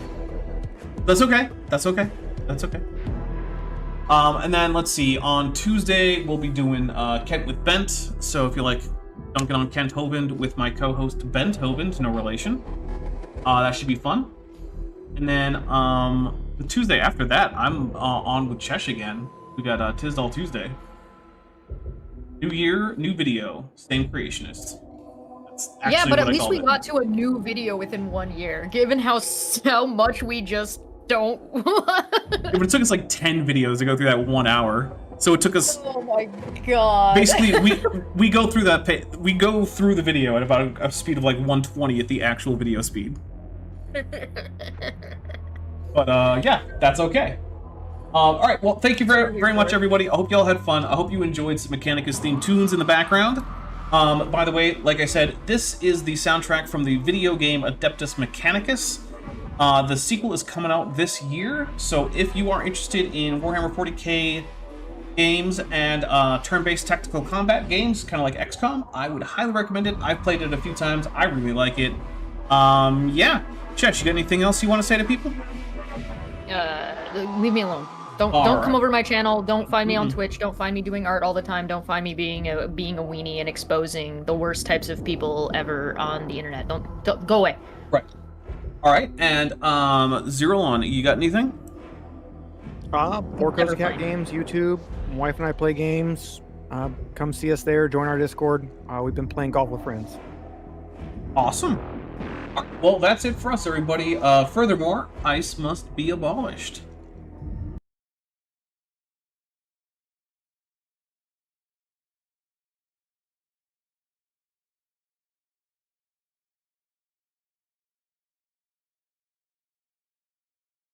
That's okay. And then let's see. On Tuesday, we'll be doing Kent with Bent. So if you like dunking on Kent Hovind with my co-host Bent Hovind, no relation, that should be fun. And then the Tuesday after that, I'm on with Chesh again. We got Tisdall Tuesday. New year, new video, same creationist. That's Yeah, but at what I least called we it. got to a new video within 1 year, given how much we just don't. Yeah, but it took us like 10 videos to go through that 1 hour. So it took us Oh my god. basically we go through we go through the video at about a speed of like 120 at the actual video speed. But yeah, that's okay. All right, well, thank you very much, everybody. I hope y'all had fun. I hope you enjoyed some Mechanicus themed tunes in the background. By the way, like I said, this is the soundtrack from the video game Adeptus Mechanicus. The sequel is coming out this year, so if you are interested in Warhammer 40k games and turn-based tactical combat games, kind of like XCOM, I would highly recommend it. I've played it a few times. I really like it. Yeah. Chesh, you got anything else you want to say to people? Leave me alone. Don't come over to my channel. Don't find me on Twitch. Don't find me doing art all the time. Don't find me being a weenie and exposing the worst types of people ever on the internet. Don't go away. Right. All right. And Zerolon, you got anything? Porco's Cat Games, YouTube. My wife and I play games. Come see us there. Join our Discord. We've been playing golf with friends. Awesome. All right, well, that's it for us, everybody. Furthermore, ice must be abolished.